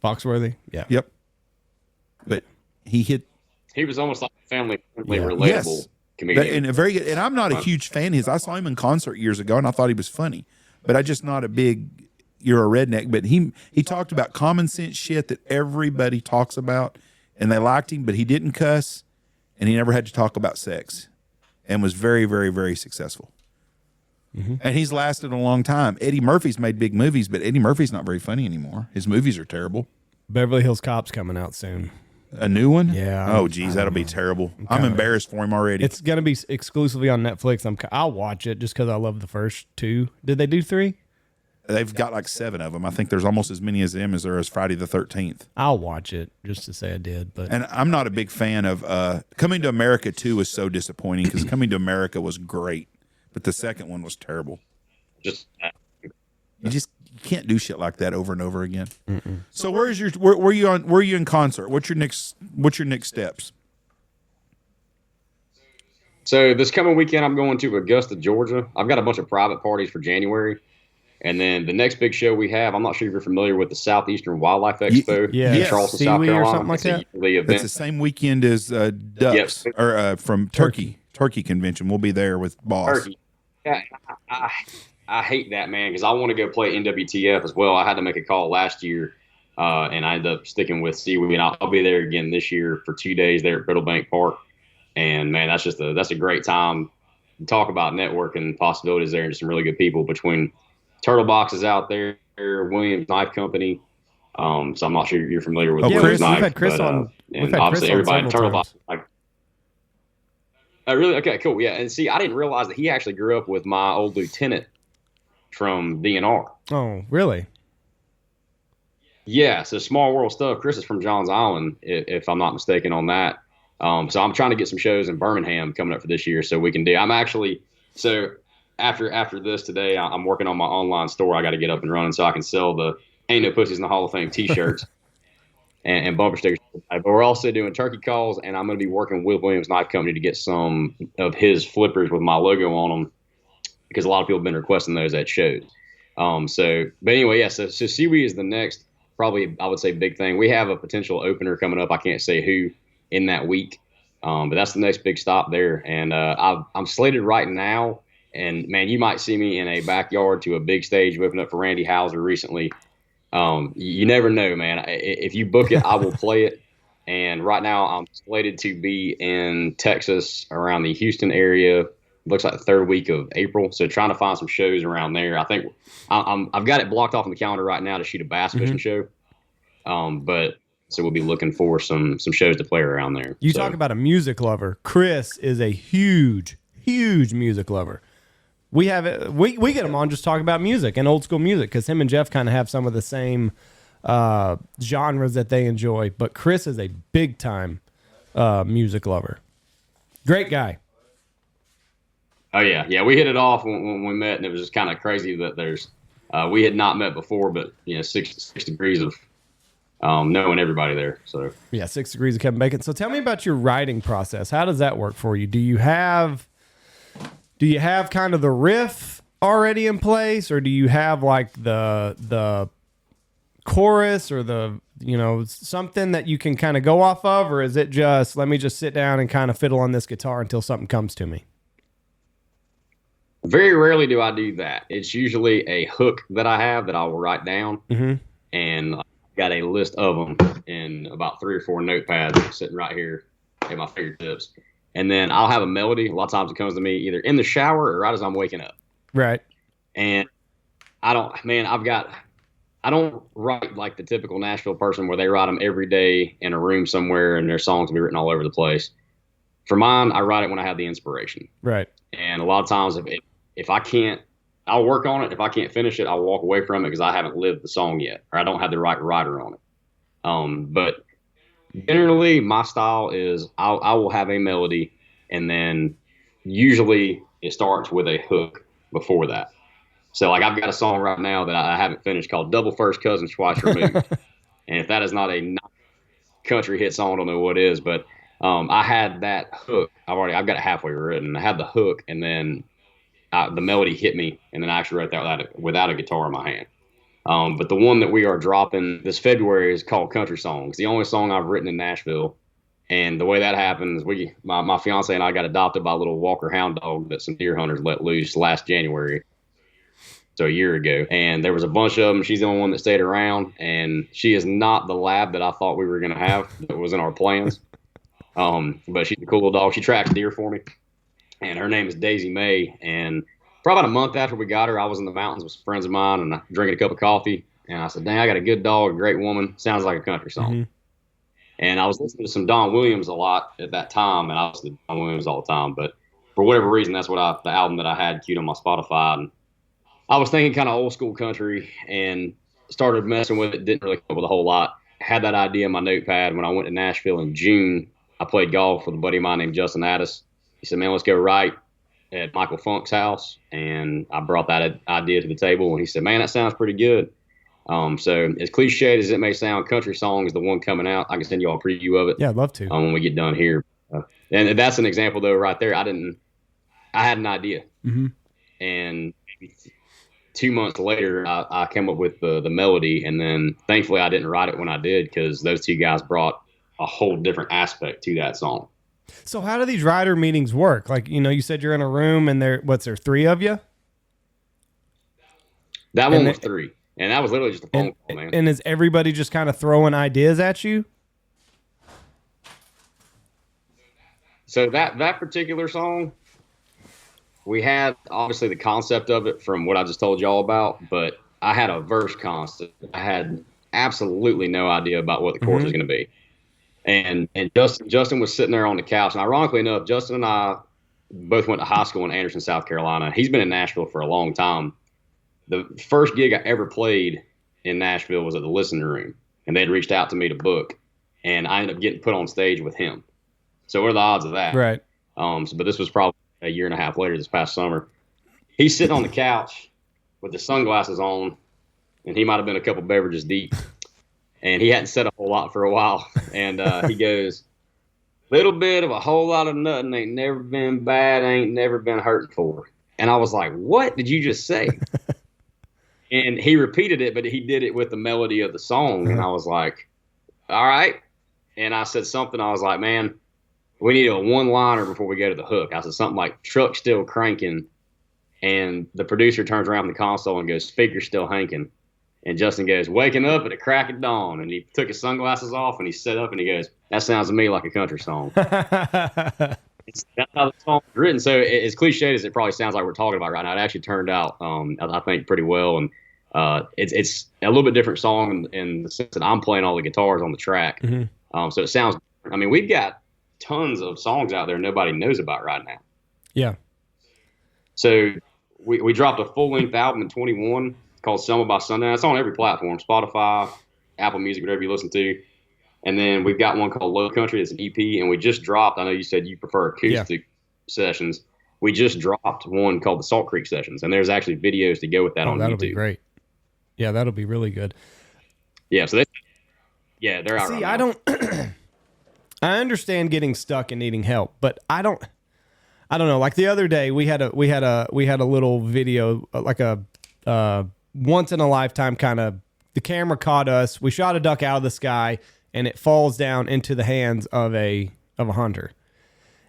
Foxworthy? Yeah. Yep. But he was almost like a family-friendly, relatable comedian. And I'm not a huge fan of his. I saw him in concert years ago, and I thought he was funny. But I'm just not a big, you're a redneck. But he talked about common sense shit that everybody talks about, and they liked him, but he didn't cuss, and he never had to talk about sex, and was very, very, very successful. Mm-hmm. And he's lasted a long time. Eddie Murphy's made big movies, but Eddie Murphy's not very funny anymore. His movies are terrible. Beverly Hills Cop's coming out soon. A new one? Yeah. Oh, geez, that'll be terrible. I'm embarrassed for him already. It's going to be exclusively on Netflix. I'll watch it just because I love the first two. Did they do 3? They've got like 7 of them. I think there's almost as many as them as there is Friday the 13th. I'll watch it just to say I did. And I'm not a big fan of Coming to America 2 was so disappointing because Coming to America was great, but the second one was terrible. You can't do shit like that over and over again. Mm-mm. So where are you in concert? What's your next steps? So this coming weekend, I'm going to Augusta, Georgia. I've got a bunch of private parties for January. And then the next big show we have, I'm not sure if you're familiar with the Southeastern Wildlife Expo in Charleston, South Carolina. Or something like that. It's the same weekend as Ducks, or from Turkey Convention. We'll be there with Boss. Turkey. Yeah, I hate that, man, because I want to go play NWTF as well. I had to make a call last year, and I ended up sticking with Seaweed. And I'll be there again this year for 2 days there at Brittlebank Park. And, man, that's a great time. Talk about networking possibilities there and just some really good people between Turtle Boxes out there, Williams Knife Company. So I'm not sure you're familiar with Williams Chris, Knife. We've had Chris on. And obviously everybody at Turtle Boxes. Really? Okay, cool. Yeah. And see, I didn't realize that he actually grew up with my old lieutenant, from DNR. Oh, really? Yeah, so Small World Stuff. Chris is from Johns Island, if I'm not mistaken on that. So I'm trying to get some shows in Birmingham coming up for this year, so we can do. I'm actually after this today, I'm working on my online store. I got to get up and running so I can sell the "Ain't No Pussies in the Hall of Fame" T-shirts and bumper stickers. But we're also doing turkey calls, and I'm going to be working with Williams Knife Company to get some of his flippers with my logo on them, because a lot of people have been requesting those at shows. But anyway, yeah. So Seaweed is the next, probably I would say, big thing. We have a potential opener coming up. I can't say who in that week, but that's the next big stop there. And I'm slated right now. And man, you might see me in a backyard to a big stage whipping up for Randy Hauser recently. You never know, man. If you book it, I will play it. And right now I'm slated to be in Texas around the Houston area. Looks like the third week of April. So trying to find some shows around there. I think I've got it blocked off on the calendar right now to shoot a bass fishing show. But so we'll be looking for some shows to play around there. You talk about a music lover. Chris is a huge music lover. We have it. We get him on just talk about music and old school music, because him and Jeff kind of have some of the same genres that they enjoy. But Chris is a big time music lover. Great guy. Oh yeah. We hit it off when we met, and it was just kind of crazy that we had not met before, but 6 degrees of knowing everybody there. So yeah, 6 degrees of Kevin Bacon. So tell me about your writing process. How does that work for you? Do you have kind of the riff already in place, or do you have like the chorus or the something that you can kind of go off of, or is it just let me just sit down and kind of fiddle on this guitar until something comes to me? Very rarely do I do that. It's usually a hook that I have that I will write down, and I've got a list of them in about 3 or 4 notepads sitting right here at my fingertips. And then I'll have a melody. A lot of times it comes to me either in the shower or right as I'm waking up. Right. And I don't write like the typical Nashville person where they write them every day in a room somewhere and their songs will be written all over the place. For mine, I write it when I have the inspiration. Right. And a lot of times if I can't, I'll work on it. If I can't finish it, I'll walk away from it because I haven't lived the song yet, or I don't have the right writer on it. But generally, my style is I will have a melody, and then usually it starts with a hook before that. So, like, I've got a song right now that I haven't finished called Double First Cousins Twice Removed. And if that is not a country hit song, I don't know what is. But I had that hook. I've got it halfway written. I had the hook, and then the melody hit me, and then I actually wrote that without a guitar in my hand. But the one that we are dropping this February is called Country Song. It's the only song I've written in Nashville. And the way that happens, my fiance and I got adopted by a little Walker hound dog that some deer hunters let loose last January. So a year ago. And there was a bunch of them. She's the only one that stayed around. And she is not the lab that I thought we were going to have that was in our plans. But she's a cool little dog. She tracks deer for me. And her name is Daisy May. And probably about a month after we got her, I was in the mountains with some friends of mine and drinking a cup of coffee. And I said, dang, I got a good dog, a great woman. Sounds like a country song. Mm-hmm. And I was listening to some Don Williams a lot at that time. And I listened to Don Williams all the time. But for whatever reason, that's what the album that I had queued on my Spotify. And I was thinking kind of old school country and started messing with it. Didn't really come up with a whole lot. Had that idea in my notepad. When I went to Nashville in June, I played golf with a buddy of mine named Justin Addis. He said, man, let's go write at Michael Funk's house. And I brought that idea to the table. And he said, man, that sounds pretty good. So as cliched as it may sound, Country Song is the one coming out. I can send you all a preview of it. Yeah, I'd love to. When we get done here. And that's an example, though, right there. I had an idea. Mm-hmm. And maybe 2 months later, I came up with the melody. And then thankfully I didn't write it when I did, because those two guys brought a whole different aspect to that song. So how do these writer meetings work? Like, you said you're in a room and there 3 of you? That one was 3. And that was literally just a phone call, man. And is everybody just kind of throwing ideas at you? So that particular song, we had obviously the concept of it from what I just told y'all about, but I had a verse concept. I had absolutely no idea about what the chorus was going to be. And Justin was sitting there on the couch. And ironically enough, Justin and I both went to high school in Anderson, South Carolina. He's been in Nashville for a long time. the first gig I ever played in Nashville was at the Listening Room, and they'd reached out to me to book, and I ended up getting put on stage with him. So what are the odds of that? Right. But this was probably a year and a half later, this past summer. He's sitting on the couch with the sunglasses on, and he might have been a couple beverages deep, and he hadn't said a whole lot for a while. And he goes, little bit of a whole lot of nothing, ain't never been bad, ain't never been hurting for. And I was like, what did you just say? And he repeated it, but he did it with the melody of the song. And I was like, all right. And I said something, I was like, man, we need a one-liner before we go to the hook. I said something like, truck still cranking. And the producer turns around the console and goes, speaker still hanking. And Justin goes, waking up at the crack of dawn. And he took his sunglasses off and he sat up and he goes, that sounds to me like a country song. That's how the song was written. So as cliched as it probably sounds like we're talking about right now, it actually turned out, I think, pretty well. And it's a little bit different song in the sense that I'm playing all the guitars on the track. Mm-hmm. So it sounds different. I mean, we've got tons of songs out there nobody knows about right now. Yeah. So we dropped a full-length album in 21 called Selma by Sundown. It's on every platform, Spotify, Apple Music, whatever you listen to. And then we've got one called Low Country. It's an EP. And we just dropped, I know you said you prefer acoustic sessions. We just dropped one called the Salt Creek Sessions. And there's actually videos to go with that on that'll YouTube. Be great. Yeah, that'll be really good. Yeah, so they're out. See, I don't I understand getting stuck and needing help, but I don't know. Like the other day we had a little video, like a once in a lifetime kind of, the camera caught us. We shot a duck out of the sky and it falls down into the hands of a hunter.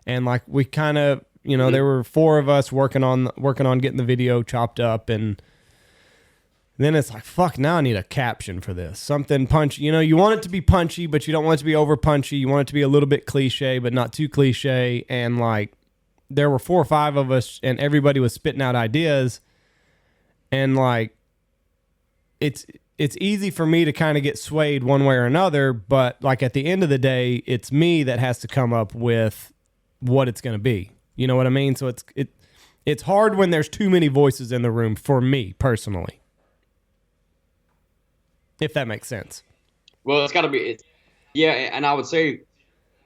And like we kind of, mm-hmm. There were 4 of us working on getting the video chopped up, and then it's like, fuck, now I need a caption for this. Something punchy. You want it to be punchy, but you don't want it to be over punchy. You want it to be a little bit cliche, but not too cliche. And like, there were 4 or 5 of us, and everybody was spitting out ideas. And like, it's easy for me to kind of get swayed one way or another, but like at the end of the day, it's me that has to come up with what it's going to be. You know what I mean? So it's hard when there's too many voices in the room for me personally. If that makes sense. Well, it's got to be, yeah. And I would say,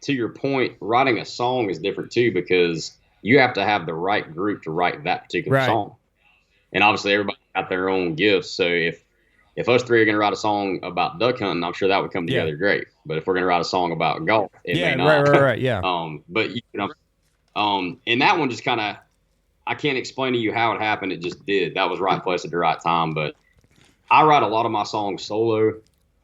to your point, writing a song is different too, because you have to have the right group to write that particular song. And obviously everybody got their own gifts. So if us 3 are going to write a song about duck hunting, I'm sure that would come together great. But if we're going to write a song about golf, it may not. Right. Yeah. But and that one just kind of, I can't explain to you how it happened. It just did. That was right place at the right time. But I write a lot of my songs solo,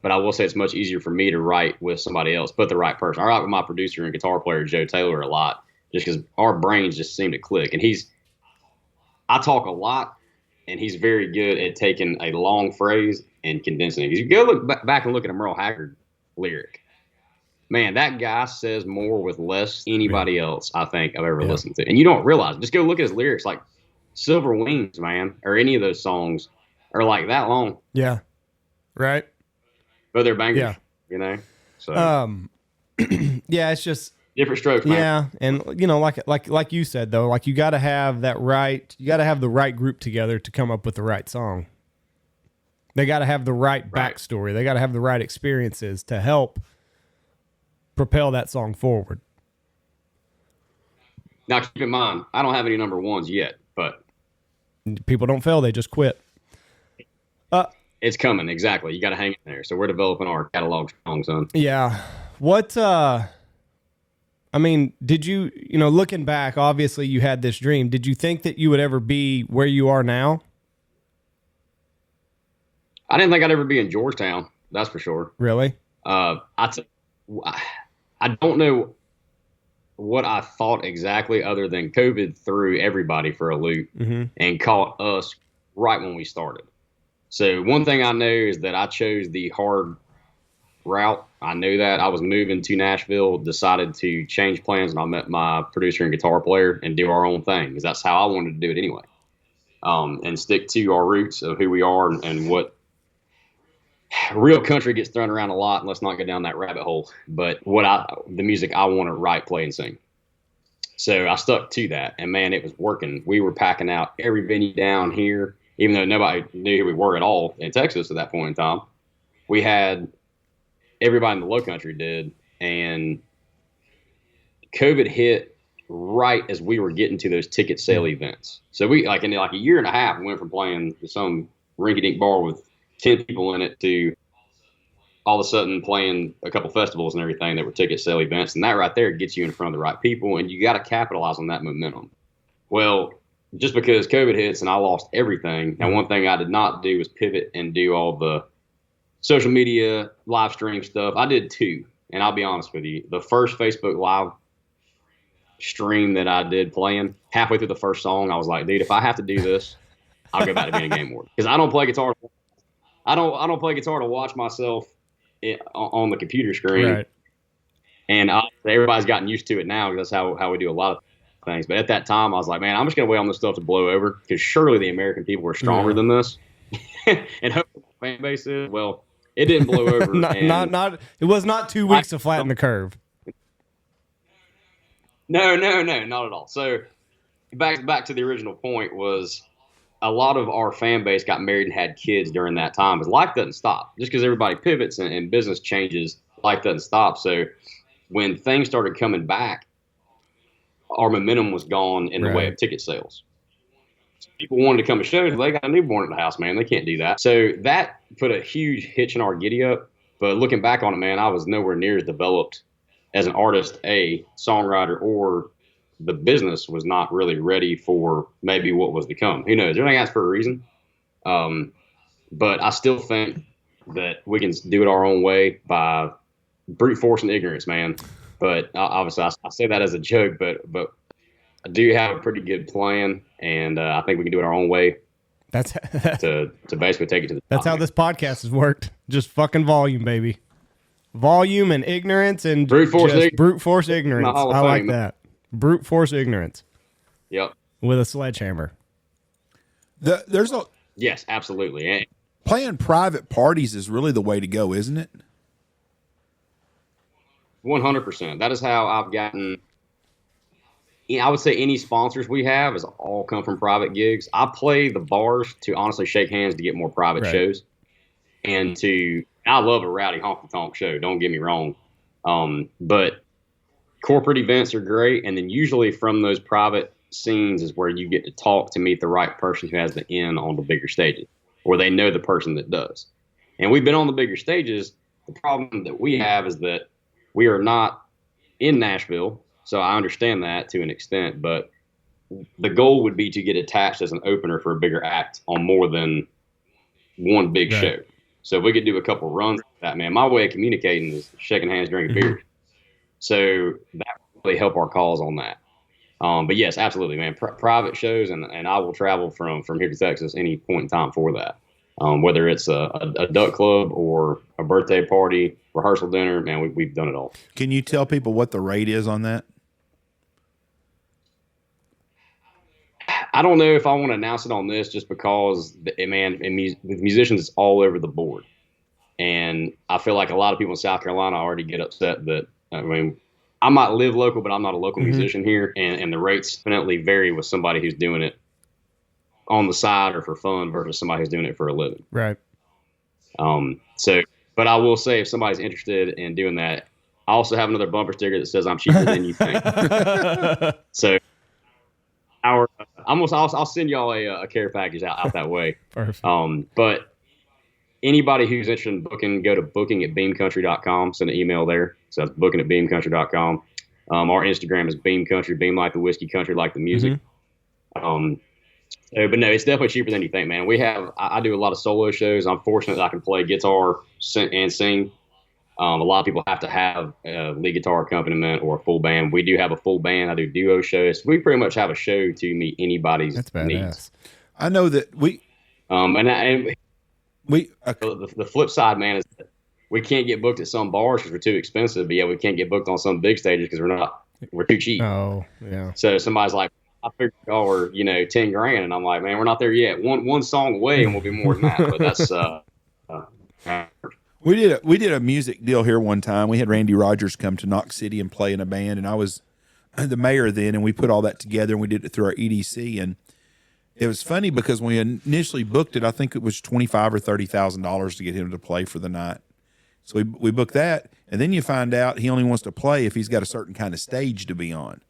but I will say it's much easier for me to write with somebody else, but the right person. I write with my producer and guitar player, Joe Taylor, a lot, just because our brains just seem to click. And I talk a lot, and he's very good at taking a long phrase and condensing it. Because you go look back and look at a Merle Haggard lyric. Man, that guy says more with less than anybody else I think I've ever listened to. And you don't realize. Just go look at his lyrics, like Silver Wings, man, or any of those songs are like that long. Yeah. Right. But they're bangers, So yeah, it's just different strokes, man. Yeah, and like you said though, like you got to have the right group together to come up with the right song. They got to have the right backstory. They got to have the right experiences to help propel that song forward. Now, keep in mind, I don't have any number 1s yet, but people don't fail; they just quit. It's coming, exactly. You got to hang in there. So we're developing our catalog strong, son. Yeah. What? I mean, did you? Looking back, obviously you had this dream. Did you think that you would ever be where you are now? I didn't think I'd ever be in Georgetown. That's for sure. Really? I don't know what I thought exactly, other than COVID threw everybody for a loop and caught us right when we started. So one thing I know is that I chose the hard route. I knew that. I was moving to Nashville, decided to change plans, and I met my producer and guitar player and do our own thing, because that's how I wanted to do it anyway. And stick to our roots of who we are and what real country gets thrown around a lot. And let's not go down that rabbit hole. But the music I want to write, play, and sing. So I stuck to that, and man, it was working. We were packing out every venue down here. even though nobody knew who we were at all in Texas at that point in time. We had everybody in the low country did, and COVID hit right as we were getting to those ticket sale events. So we in like a year and a half, we went from playing some rinky-dink bar with 10 people in it to all of a sudden playing a couple festivals and everything that were ticket sale events. And that right there gets you in front of the right people, and you got to capitalize on that momentum. Well, just because COVID hits and I lost everything. Now, one thing I did not do was pivot and do all the social media live stream stuff. I did 2, and I'll be honest with you. The first Facebook live stream that I did playing, halfway through the first song, I was like, dude, if I have to do this, I'll go back to being a game warden, because I don't play guitar. I don't play guitar to watch myself on the computer screen. Right. And everybody's gotten used to it now, because that's how we do a lot of things. But at that time, I was like, man, I'm just gonna wait on this stuff to blow over, because surely the American people are stronger than this. And hopefully the fan base is. Well, it didn't blow over. not. It was not 2 weeks to flatten the curve. No, not at all. So back to the original point was, a lot of our fan base got married and had kids during that time. Because life doesn't stop. Just because everybody pivots and business changes, life doesn't stop. So when things started coming back, our momentum was gone in the way of ticket sales. So people wanted to come to shows. They got a newborn at the house, man. They can't do that. So that put a huge hitch in our giddy up. But looking back on it, man, I was nowhere near as developed as an artist, a songwriter, or the business was not really ready for maybe what was to come. Who knows? Everything happens for a reason. But I still think that we can do it our own way by brute force and ignorance, man. But obviously, I say that as a joke, but I do have a pretty good plan, and I think we can do it our own way. That's to basically take it to the top. That's how this podcast has worked. Just fucking volume, baby. Volume and ignorance and brute force ignorance. I like that. Brute force ignorance. Yep. With a sledgehammer. Yes, absolutely. And playing private parties is really the way to go, isn't it? 100%. That is how I've gotten. I would say any sponsors we have has all come from private gigs. I play the bars to honestly shake hands to get more private shows, and I love a rowdy honky tonk show. Don't get me wrong, but corporate events are great, and then usually from those private scenes is where you get to talk to meet the right person who has the in on the bigger stages, or they know the person that does. And we've been on the bigger stages. The problem that we have is that we are not in Nashville, so I understand that to an extent, but the goal would be to get attached as an opener for a bigger act on more than one big show. So if we could do a couple runs like that, man, my way of communicating is shaking hands, drinking beer. So that would really help our cause on that. But yes, absolutely, man. Private shows, and I will travel from here to Texas any point in time for that. Whether it's a duck club or a birthday party, rehearsal dinner, man, we've done it all. Can you tell people what the rate is on that? I don't know if I want to announce it on this, just because, man, with musicians, it's all over the board. And I feel like a lot of people in South Carolina already get upset that, I mean, I might live local, but I'm not a local musician here. And the rates definitely vary with somebody who's doing it on the side or for fun versus somebody who's doing it for a living. Right. But I will say, if somebody's interested in doing that, I also have another bumper sticker that says I'm cheaper than you think. So I'll send y'all a care package out that way. Perfect. But anybody who's interested in booking, go to booking@beamcountry.com. Send an email there. So that's booking@beamcountry.com. Our Instagram is Beam Country, Beam like the whiskey, country like the music. But no, it's definitely cheaper than you think, man. I do a lot of solo shows. I'm fortunate that I can play guitar and sing. A lot of people have to have a lead guitar accompaniment or a full band. We do have a full band. I do duo shows. We pretty much have a show to meet anybody's needs. I know that we. The flip side, man, is that we can't get booked at some bars because we're too expensive. But yeah, we can't get booked on some big stages because we're too cheap. Oh, yeah. So somebody's like, I figured y'all were, $10,000, and I'm like, man, we're not there yet. One song away, and we'll be more than that. But that's We did a music deal here one time. We had Randy Rogers come to Knox City and play in a band, and I was the mayor then, and we put all that together, and we did it through our EDC, and it was funny because when we initially booked it, I think it was $25,000 or $30,000 to get him to play for the night. So we booked that, and then you find out he only wants to play if he's got a certain kind of stage to be on.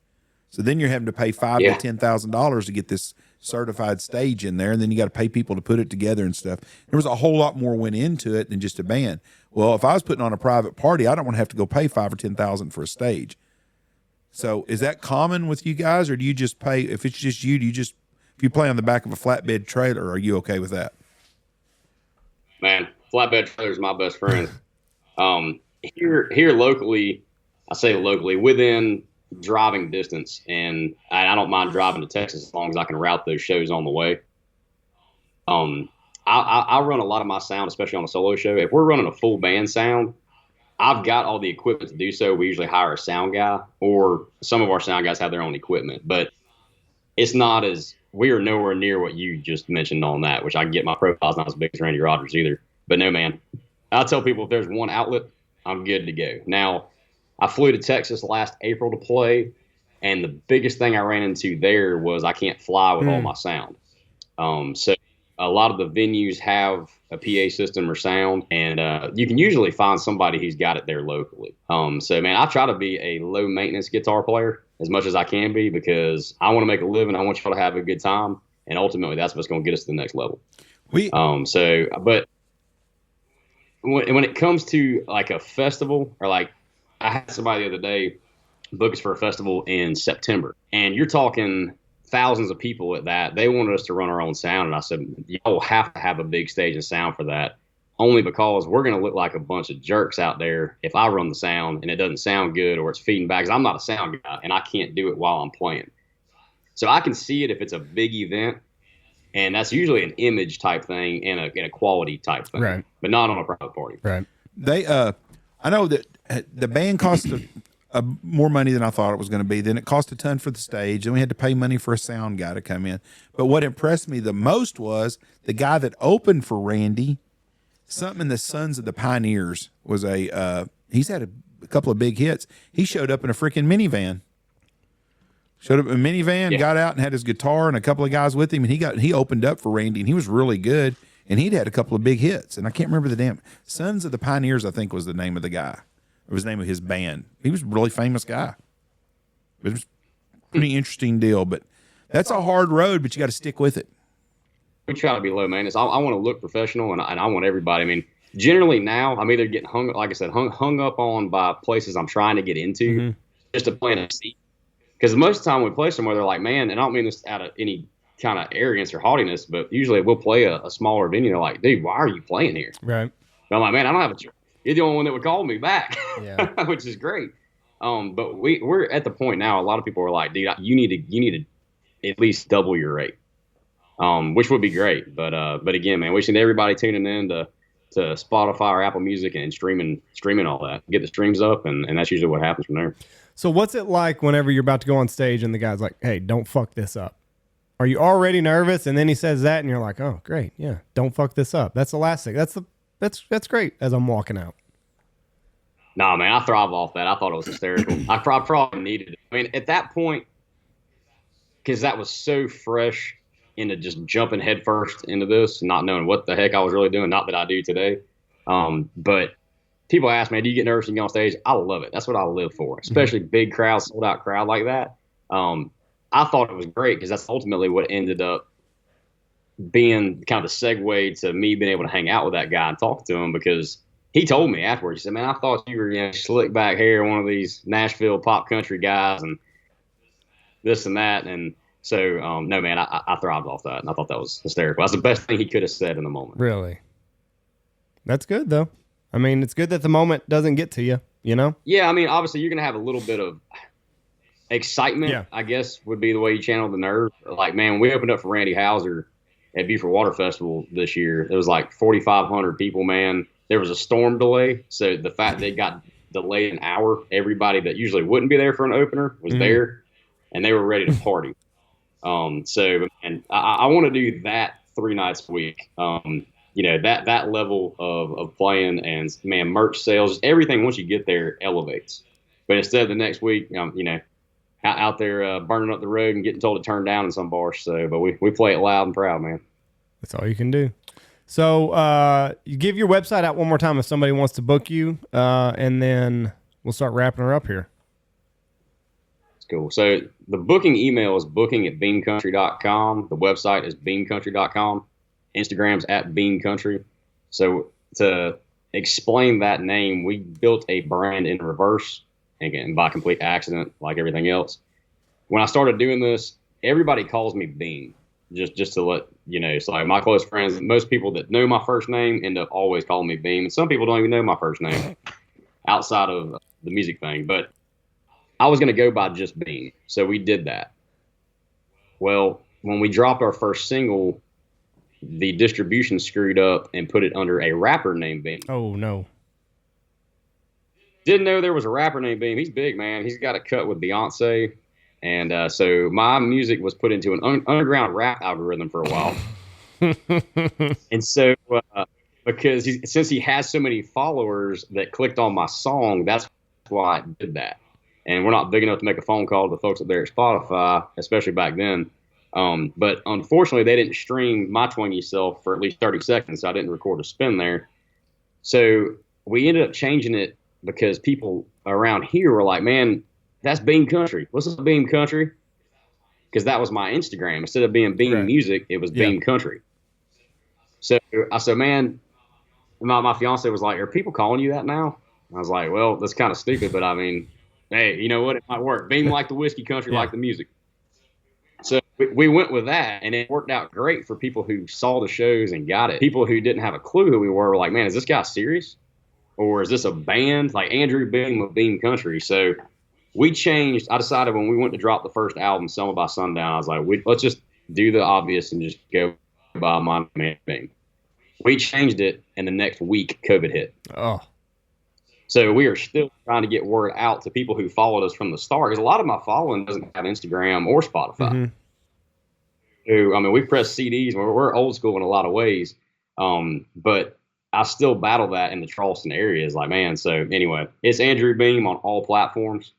So then you're having to pay $5,000 to $10,000 to get this certified stage in there, and then you got to pay people to put it together and stuff. There was a whole lot more went into it than just a band. Well, if I was putting on a private party, I don't want to have to go pay $5,000 or $10,000 for a stage. So is that common with you guys, or do you just pay if it's just you? Do you just if you play on the back of a flatbed trailer, are you okay with that? Man, flatbed trailer is my best friend. Here locally, I say locally, within driving distance, and I don't mind driving to Texas as long as I can route those shows on the way. I run a lot of my sound, especially on a solo show. If we're running a full band sound, I've got all the equipment to do so. We usually hire a sound guy, or some of our sound guys have their own equipment, but it's not as, we are nowhere near what you just mentioned on that, which I get my profile's not as big as Randy Rogers either. But no, man, I tell people if there's one outlet, I'm good to go. Now, I flew to Texas last April to play, and the biggest thing I ran into there was I can't fly with all my sound. So a lot of the venues have a PA system or sound, and you can usually find somebody who's got it there locally. So, man, I try to be a low-maintenance guitar player as much as I can be because I want to make a living. I want y'all to have a good time, and ultimately that's what's going to get us to the next level. But when it comes to like a festival, or like I had somebody the other day book us for a festival in September, and you're talking thousands of people at that. They wanted us to run our own sound, and I said, y'all have to have a big stage and sound for that, only because we're going to look like a bunch of jerks out there if I run the sound and it doesn't sound good or it's feeding back, because I'm not a sound guy and I can't do it while I'm playing. So I can see it if it's a big event, and that's usually an image type thing and a quality type thing, right? But not on a private party. Right. They, I know that the band cost more money than I thought it was going to be. Then it cost a ton for the stage, and we had to pay money for a sound guy to come in. But what impressed me the most was the guy that opened for Randy. Something in the Sons of the Pioneers was he's had a couple of big hits. He showed up in a freaking minivan. Got out and had his guitar and a couple of guys with him, and he opened up for Randy, and he was really good. And he'd had a couple of big hits, and I can't remember the damn Sons of the Pioneers, I think was the name of the guy. It was the name of his band. He was a really famous guy. It was a pretty interesting deal, but that's a hard road, but you got to stick with it. We try to be low maintenance. I want to look professional, and I want everybody. I mean, generally now I'm either getting hung up on by places I'm trying to get into just to plan a seat. Because most of the time we play somewhere, they're like, man, and I don't mean this out of any kind of arrogance or haughtiness, but usually we'll play a smaller venue. They're like, dude, why are you playing here? Right. But I'm like, man, I don't have a choice. You're the only one that would call me back, which is great. But we're at the point now. A lot of people are like, dude, you need to at least double your rate, which would be great. But again, man, we should everybody tuning in to Spotify or Apple Music and streaming all that. Get the streams up, and that's usually what happens from there. So what's it like whenever you're about to go on stage and the guy's like, hey, don't fuck this up? Are you already nervous? And then he says that, and you're like, oh, great, yeah, don't fuck this up. That's the last thing. That's great. As I'm walking out. Nah, man, I thrive off that. I thought it was hysterical. I probably needed it. I mean, at that point, because that was so fresh into just jumping headfirst into this, not knowing what the heck I was really doing. Not that I do today. But people ask me, do you get nervous when you get on stage? I love it. That's what I live for, especially big crowd, sold out crowd like that. I thought it was great because that's ultimately what ended up being kind of a segue to me being able to hang out with that guy and talk to him, because he told me afterwards, he said, man, I thought you were, slick back hair, one of these Nashville pop country guys and this and that. And so, no, man, I thrived off that. And I thought that was hysterical. That's the best thing he could have said in the moment. Really? That's good, though. I mean, it's good that the moment doesn't get to you, you know? Yeah, I mean, obviously you're going to have a little bit of excitement, I guess, would be the way you channel the nerve. Like, man, we opened up for Randy Houser at Beaufort Water Festival this year. There was like 4,500 people, man. There was a storm delay. So the fact they got delayed an hour, everybody that usually wouldn't be there for an opener was there, and they were ready to party. And I want to do that 3 nights a week. That level of playing, and man, merch sales, everything once you get there elevates. But instead of the next week, out there burning up the road and getting told to turn down in some bars. So, but we play it loud and proud, man. That's all you can do. So you give your website out one more time if somebody wants to book you, and then we'll start wrapping her up here. It's cool. So the booking email is booking@beamcountry.com. The website is beamcountry.com. Instagram's @beamcountry. So to explain that name, we built a brand in reverse, again, by complete accident, like everything else. When I started doing this, everybody calls me Beam, just to let you know. So like my close friends, most people that know my first name end up always calling me Beam, and some people don't even know my first name outside of the music thing. But I was going to go by just Beam, so we did that. Well, when we dropped our first single, the distribution screwed up and put it under a rapper named Beam. Oh, no. Didn't know there was a rapper named Beam. He's big, man. He's got a cut with Beyonce. And so my music was put into an underground rap algorithm for a while. And so because since he has so many followers that clicked on my song, that's why I did that. And we're not big enough to make a phone call to the folks up there at Spotify, especially back then. But unfortunately, they didn't stream My Twangy Self for at least 30 seconds, so I didn't record a spin there. So we ended up changing it because people around here were like, man, that's Beam Country. What's this Beam Country? Because that was my Instagram. Instead of being Beam Music, it was Beam Country. So I said, man, my fiance was like, are people calling you that now? I was like, well, that's kind of stupid, but I mean, hey, you know what? It might work. Beam like the whiskey, country like the music. So we went with that, and it worked out great for people who saw the shows and got it. People who didn't have a clue who we were like, man, is this guy serious? Or is this a band? Like Andrew Beam of Beam Country. So we changed. I decided when we went to drop the first album, Selma by Sundown, I was like, let's just do the obvious and just go by my man Beam. We changed it, and the next week, COVID hit. Oh. So we are still trying to get word out to people who followed us from the start, because a lot of my following doesn't have Instagram or Spotify. Mm-hmm. So, I mean, we press CDs. We're old school in a lot of ways, but I still battle that in the Charleston area. Is like, man. So anyway, it's Andrew Beam on all platforms,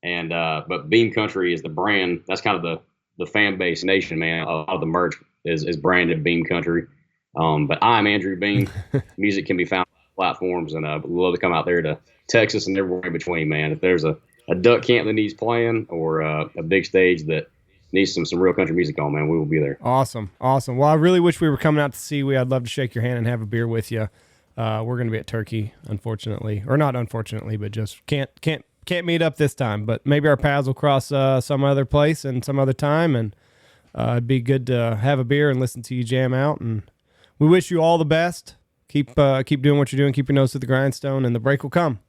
and but Beam Country is the brand. That's kind of the fan base nation, man. A lot of the merch is branded Beam Country. But I'm Andrew Beam. Music can be found platforms, and we'd love to come out there to Texas and everywhere in between, man. If there's a duck camp that needs playing, or a big stage that needs some real country music on, man, we will be there. Awesome. Well, I really wish we were coming out to see you. I'd love to shake your hand and have a beer with you. We're going to be at Turkey, unfortunately, or not unfortunately, but just can't meet up this time. But maybe our paths will cross some other place and some other time, and it'd be good to have a beer and listen to you jam out. And we wish you all the best. Keep doing what you're doing. Keep your nose to the grindstone, and the break will come.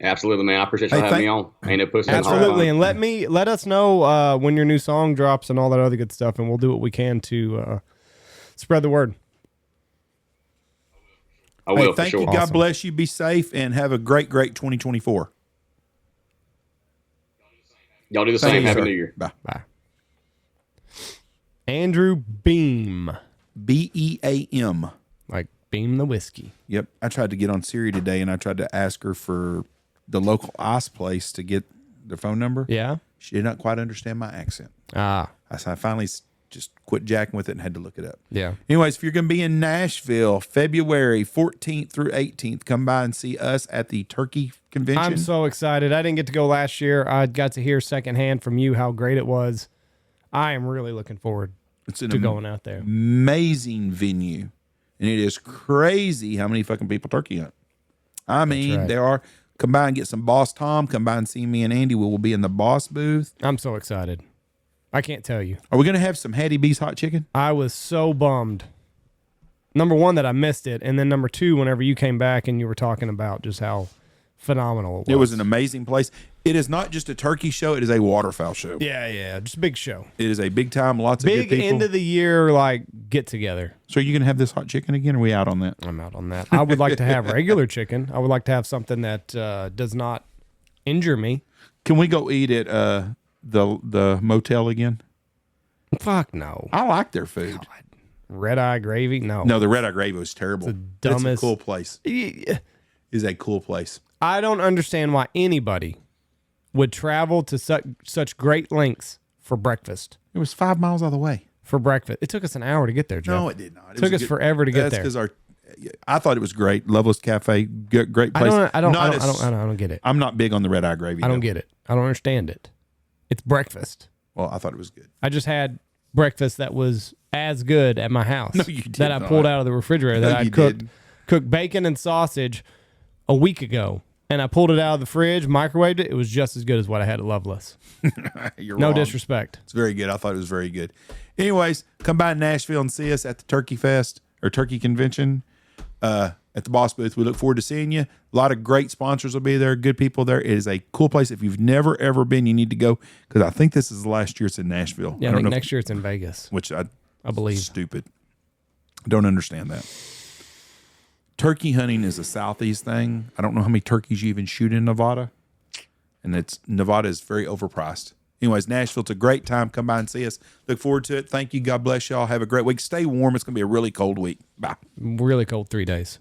Absolutely, man. I appreciate you having me on. Ain't no pussy. Absolutely, and let us know when your new song drops and all that other good stuff, and we'll do what we can to spread the word. I will. Thank for sure. you. God bless you. Be safe and have a great 2024. Y'all do the same. Happy New Year. Bye. Andrew Beam. BEAM. Like Beam the whiskey. Yep. I tried to get on Siri today, and I tried to ask her for the local ice place to get the phone number. Yeah. She did not quite understand my accent. I finally just quit jacking with it and had to look it up. Yeah. Anyways, if you're going to be in Nashville, February 14th through 18th, come by and see us at the Turkey Convention. I'm so excited. I didn't get to go last year. I got to hear secondhand from you how great it was. I am really looking forward to going out there. Amazing venue. And it is crazy how many fucking people turkey hunt. I mean, right. There are. Come by and get some Boss Tom. Come by and see me and Andy. We will be in the Boss booth. I'm so excited. I can't tell you. Are we going to have some Hattie B's hot chicken? I was so bummed. Number one, that I missed it. And then number two, whenever you came back and you were talking about just how phenomenal it was. It was an amazing place. It is not just a turkey show. It is a waterfowl show. Yeah. Just a big show. It is a big time. Lots of good Big people. end of the year, like, get together. So are you going to have this hot chicken again? Or are we out on that? I'm out on that. I would like to have regular chicken. I would like to have something that does not injure me. Can we go eat at the motel again? Fuck no. I like their food. God. Red eye gravy? No. No, the red eye gravy was terrible. It's the dumbest. It's a cool place. It's a cool place. I don't understand why anybody would travel to such great lengths for breakfast. It was 5 miles out of the way. For breakfast. It took us an hour to get there, Jeff. No, it did not. It took us forever to get there. That's because I thought it was great. Loveless Cafe, great place. I don't get it. I'm not big on the red eye gravy. I don't get it. I don't understand it. It's breakfast. Well, I thought it was good. I just had breakfast that was as good at my house. No, you did that I pulled out of the refrigerator. That I cooked bacon and sausage a week ago, and I pulled it out of the fridge, microwaved it. It was just as good as what I had at Loveless. You're no wrong. Disrespect. It's very good. I thought it was very good. Anyways, come by Nashville and see us at the Turkey Fest or Turkey Convention at the Boss Booth. We look forward to seeing you. A lot of great sponsors will be there. Good people there. It is a cool place. If you've never ever been, you need to go because I think this is the last year it's in Nashville. Yeah, I think next year it's in Vegas, which I believe. Stupid. Don't understand that. Turkey hunting is a Southeast thing. I don't know how many turkeys you even shoot in Nevada, and Nevada is very overpriced. Anyways, Nashville's a great time. Come by and see us. Look forward to it. Thank you. God bless y'all. Have a great week. Stay warm. It's going to be a really cold week. Bye. Really cold 3 days.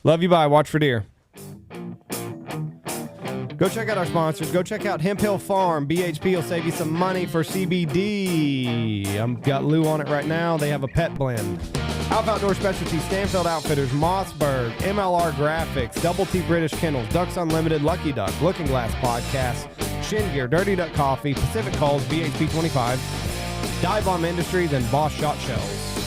Love you. Bye. Watch for deer. Go check out our sponsors. Go check out Hemp Hill Farm. BHP will save you some money for CBD. I've got Lou on it right now. They have a pet blend. Alpha Outdoor Specialties, Stanfield Outfitters, Mossberg, MLR Graphics, Double T British Kennels, Ducks Unlimited, Lucky Duck, Looking Glass Podcast, Shin Gear, Dirty Duck Coffee, Pacific Calls, BHP 25, Dive Bomb Industries, and Boss Shot Shells.